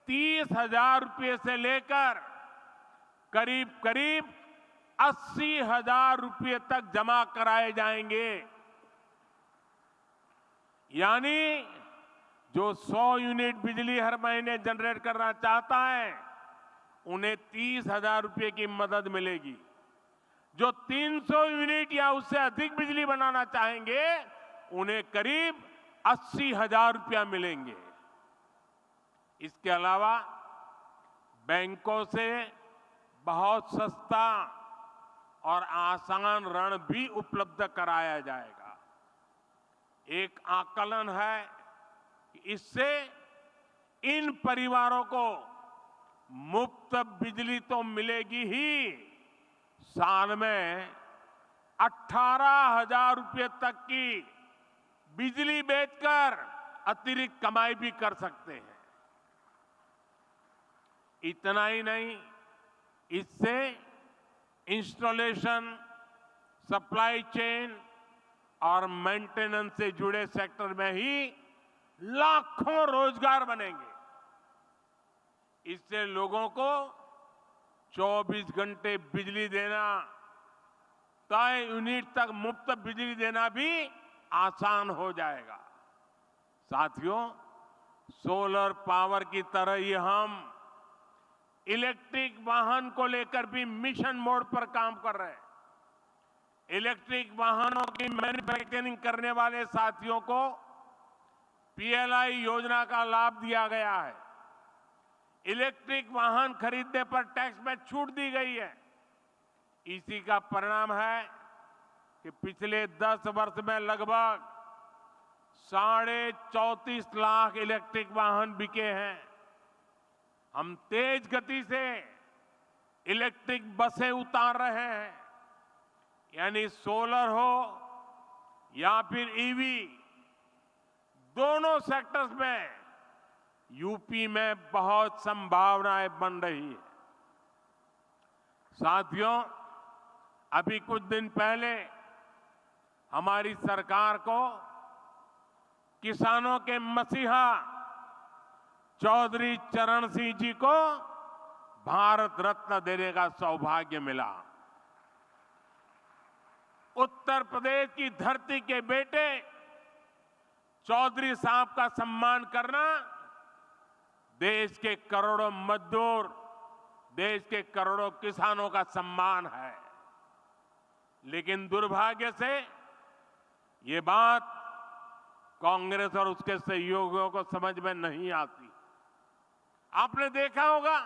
30,000 रुपये से लेकर करीब करीब 80,000 रुपये तक जमा कराए जाएंगे। यानी जो 100 यूनिट बिजली हर महीने जनरेट करना चाहता है, उन्हें 30,000 रुपये की मदद मिलेगी। जो 300 यूनिट या उससे अधिक बिजली बनाना चाहेंगे, उन्हें करीब 80,000 रुपया मिलेंगे। इसके अलावा बैंकों से बहुत सस्ता और आसान ऋण भी उपलब्ध कराया जाएगा। एक आकलन है कि इससे इन परिवारों को मुफ्त बिजली तो मिलेगी ही, साल में 18,000 रुपये तक की बिजली बेचकर अतिरिक्त कमाई भी कर सकते हैं। इतना ही नहीं, इससे इंस्टॉलेशन, सप्लाई चेन और मेंटेनेंस से जुड़े सेक्टर में ही लाखों रोजगार बनेंगे। इससे लोगों को 24 घंटे बिजली देना, तय यूनिट तक मुफ्त बिजली देना भी आसान हो जाएगा। साथियों, सोलर पावर की तरह ही हम इलेक्ट्रिक वाहन को लेकर भी मिशन मोड पर काम कर रहे हैं। इलेक्ट्रिक वाहनों की मैन्युफैक्चरिंग करने वाले साथियों को पीएलआई योजना का लाभ दिया गया है। इलेक्ट्रिक वाहन खरीदने पर टैक्स में छूट दी गई है। इसी का परिणाम है कि पिछले 10 वर्ष में लगभग 34.5 लाख इलेक्ट्रिक वाहन बिके हैं। हम तेज गति से इलेक्ट्रिक बसें उतार रहे हैं। यानी सोलर हो या फिर ईवी, दोनों सेक्टर्स में यूपी में बहुत संभावनाएं बन रही है। साथियों, अभी कुछ दिन पहले हमारी सरकार को किसानों के मसीहा चौधरी चरण सिंह जी को भारत रत्न देने का सौभाग्य मिला। उत्तर प्रदेश की धरती के बेटे चौधरी साहब का सम्मान करना देश के करोड़ों मजदूर, देश के करोड़ों किसानों का सम्मान है। लेकिन दुर्भाग्य से ये बात कांग्रेस और उसके सहयोगियों को समझ में नहीं आती। आपने देखा होगा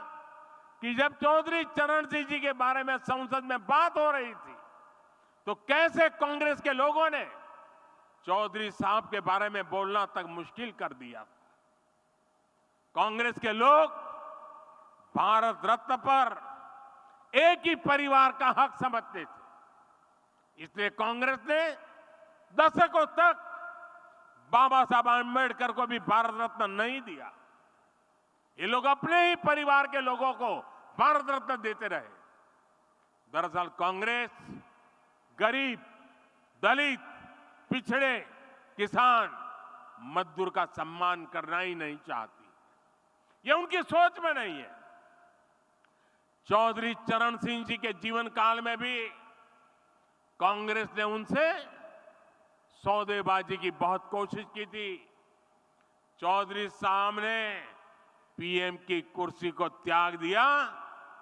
कि जब चौधरी चरण सिंह जी के बारे में संसद में बात हो रही थी, तो कैसे कांग्रेस के लोगों ने चौधरी साहब के बारे में बोलना तक मुश्किल कर दिया। कांग्रेस के लोग भारत रत्न पर एक ही परिवार का हक समझते थे। इसलिए कांग्रेस ने दशकों तक बाबा साहब आंबेडकर को भी भारत रत्न नहीं दिया। ये लोग अपने ही परिवार के लोगों को भारत रत्न देते रहे। दरअसल कांग्रेस गरीब, दलित पिछड़े, किसान, मजदूर का सम्मान करना ही नहीं चाहती। ये उनकी सोच में नहीं है। चौधरी चरण सिंह जी के जीवन काल में भी कांग्रेस ने उनसे सौदेबाजी की बहुत कोशिश की थी। चौधरी साहब ने पीएम की कुर्सी को त्याग दिया,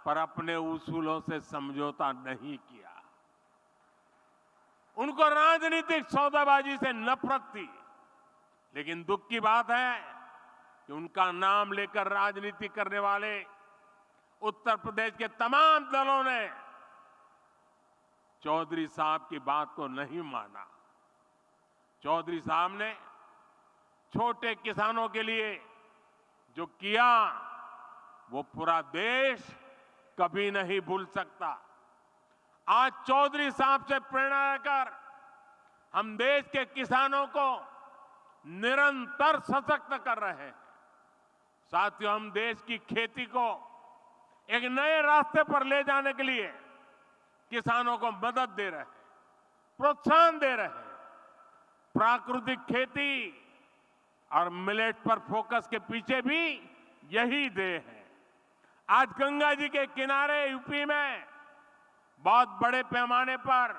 पर अपने उसूलों से समझौता नहीं किया। उनको राजनीतिक सौदेबाजी से नफरत थी। लेकिन दुख की बात है कि उनका नाम लेकर राजनीति करने वाले उत्तर प्रदेश के तमाम दलों ने चौधरी साहब की बात को नहीं माना। चौधरी साहब ने छोटे किसानों के लिए जो किया, वो पूरा देश कभी नहीं भूल सकता। आज चौधरी साहब से प्रेरणा लेकर हम देश के किसानों को निरंतर सशक्त कर रहे हैं। साथियों, हम देश की खेती को एक नए रास्ते पर ले जाने के लिए किसानों को मदद दे रहे हैं, प्रोत्साहन दे रहे हैं। प्राकृतिक खेती और मिलेट पर फोकस के पीछे भी यही ध्येय है। आज गंगा जी के किनारे यूपी में बहुत बड़े पैमाने पर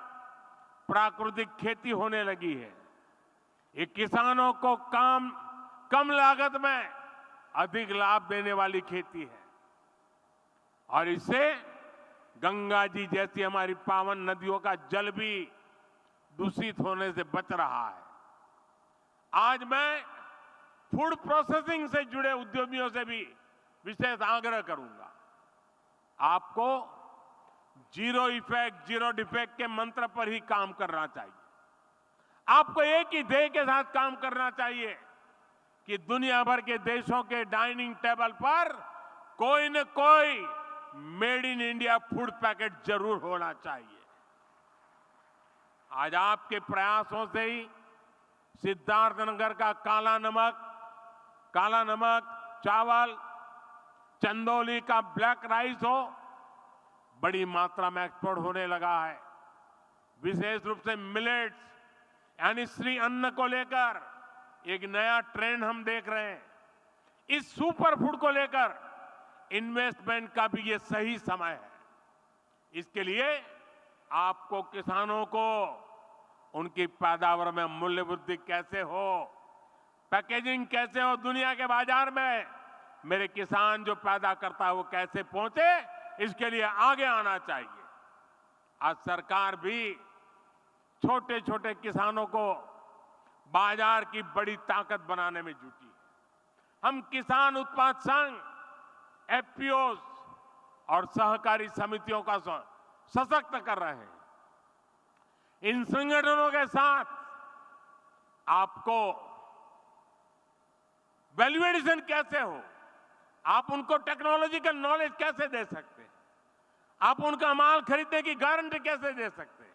प्राकृतिक खेती होने लगी है। ये किसानों को कम लागत में अधिक लाभ देने वाली खेती है और इससे गंगा जी जैसी हमारी पावन नदियों का जल भी दूषित होने से बच रहा है। आज मैं फूड प्रोसेसिंग से जुड़े उद्यमियों से भी विशेष आग्रह करूंगा। आपको जीरो इफेक्ट, जीरो डिफेक्ट के मंत्र पर ही काम करना चाहिए। आपको एक ही ध्येय के साथ काम करना चाहिए कि दुनिया भर के देशों के डाइनिंग टेबल पर कोई न कोई made in India food packet जरूर होना चाहिए। आज आपके प्रयासों से ही सिद्धार्थनगर का काला नमक चावल, चंदौली का ब्लैक राइस हो, बड़ी मात्रा में एक्सपोर्ट होने लगा है। विशेष रूप से मिलेट्स यानी श्री अन्न को लेकर एक नया ट्रेंड हम देख रहे हैं। इस सुपर फूड को लेकर इन्वेस्टमेंट का भी ये सही समय है। इसके लिए आपको किसानों को उनकी पैदावार में मूल्य वृद्धि कैसे हो, पैकेजिंग कैसे हो, दुनिया के बाजार में मेरे किसान जो पैदा करता है वो कैसे पहुंचे, इसके लिए आगे आना चाहिए। आज सरकार भी छोटे छोटे किसानों को बाजार की बड़ी ताकत बनाने में जुटी। हम किसान उत्पाद संघ, एफपीओ और सहकारी समितियों का सशक्त कर रहे हैं। इन संगठनों के साथ आपको वैल्यू एडिशन कैसे हो, आप उनको टेक्नोलॉजिकल नॉलेज कैसे दे सकते हैं, आप उनका माल खरीदने की गारंटी कैसे दे सकते हैं।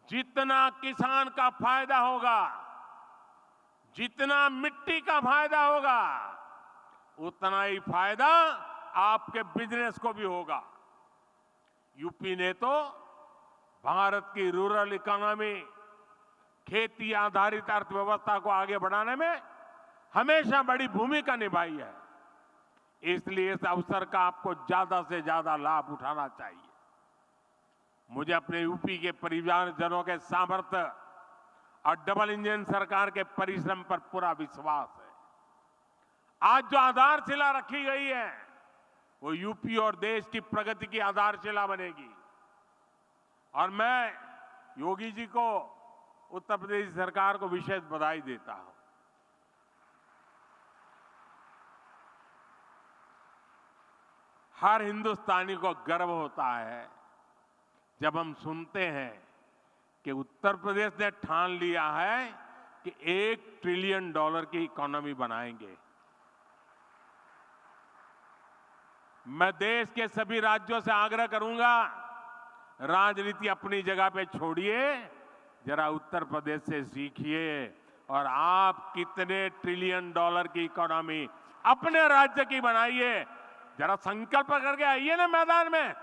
जितना किसान का फायदा होगा, जितना मिट्टी का फायदा होगा, उतना ही फायदा आपके बिजनेस को भी होगा। यूपी ने तो भारत की रूरल इकोनॉमी, खेती आधारित अर्थव्यवस्था को आगे बढ़ाने में हमेशा बड़ी भूमिका निभाई है। इसलिए इस अवसर का आपको ज्यादा से ज्यादा लाभ उठाना चाहिए। मुझे अपने यूपी के परिवारजनों के सामर्थ्य और डबल इंजन सरकार के परिश्रम पर पूरा विश्वास है। आज जो आधारशिला रखी गई है वो यूपी और देश की प्रगति की आधारशिला बनेगी। और मैं योगी जी को, उत्तर प्रदेश सरकार को विशेष बधाई देता हूं। हर हिंदुस्तानी को गर्व होता है जब हम सुनते हैं कि उत्तर प्रदेश ने ठान लिया है कि $1 ट्रिलियन की इकोनॉमी बनाएंगे। मैं देश के सभी राज्यों से आग्रह करूंगा, राजनीति अपनी जगह पे छोड़िए, जरा उत्तर प्रदेश से सीखिए और आप कितने $1 ट्रिलियन की इकोनॉमी अपने राज्य की बनाइए। जरा संकल्प करके आइए ना मैदान में।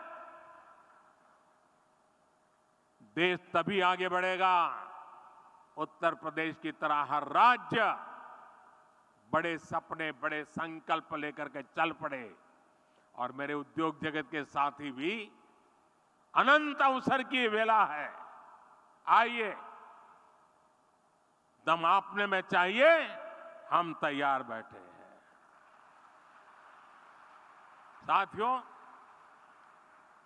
देश तभी आगे बढ़ेगा उत्तर प्रदेश की तरह हर राज्य बड़े सपने, बड़े संकल्प लेकर के चल पड़े। और मेरे उद्योग जगत के साथी भी अनंत अवसर की वेला है। आइए, दम आपने में चाहिए, हम तैयार बैठे हैं। साथियों,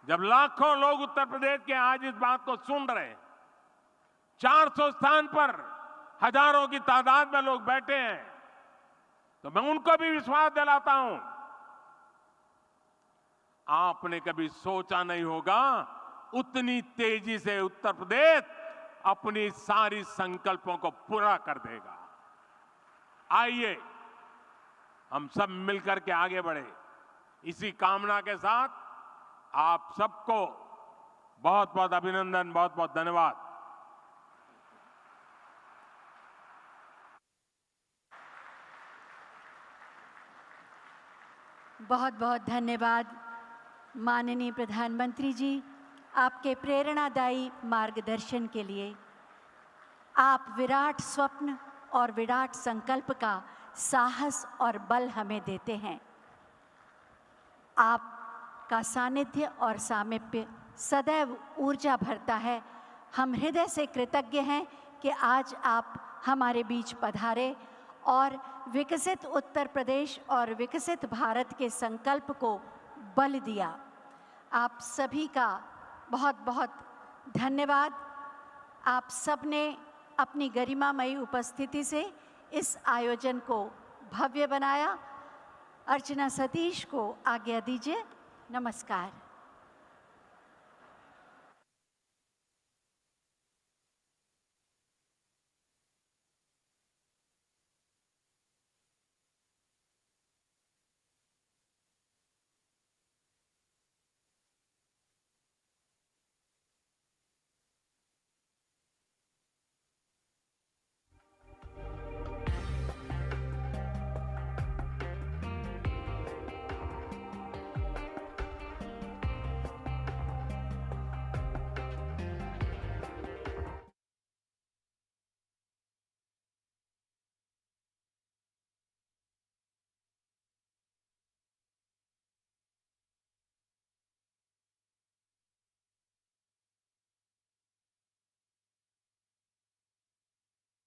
जब लाखों लोग उत्तर प्रदेश के आज इस बात को सुन रहे हैं, 400 स्थान पर हजारों की तादाद में लोग बैठे हैं, तो मैं उनको भी विश्वास दिलाता हूं, आपने कभी सोचा नहीं होगा उतनी तेजी से उत्तर प्रदेश अपनी सारी संकल्पों को पूरा कर देगा। आइए, हम सब मिलकर के आगे बढ़े। इसी कामना के साथ आप सबको बहुत बहुत अभिनंदन, बहुत बहुत धन्यवाद। बहुत बहुत धन्यवाद माननीय प्रधानमंत्री जी, आपके प्रेरणादायी मार्गदर्शन के लिए। आप विराट स्वप्न और विराट संकल्प का साहस और बल हमें देते हैं। आपका सानिध्य और सामीप्य सदैव ऊर्जा भरता है। हम हृदय से कृतज्ञ हैं कि आज आप हमारे बीच पधारे और विकसित उत्तर प्रदेश और विकसित भारत के संकल्प को बल दिया। आप सभी का बहुत बहुत धन्यवाद। आप सबने अपनी गरिमामयी उपस्थिति से इस आयोजन को भव्य बनाया। अर्चना सतीश को आज्ञा दीजिए। नमस्कार।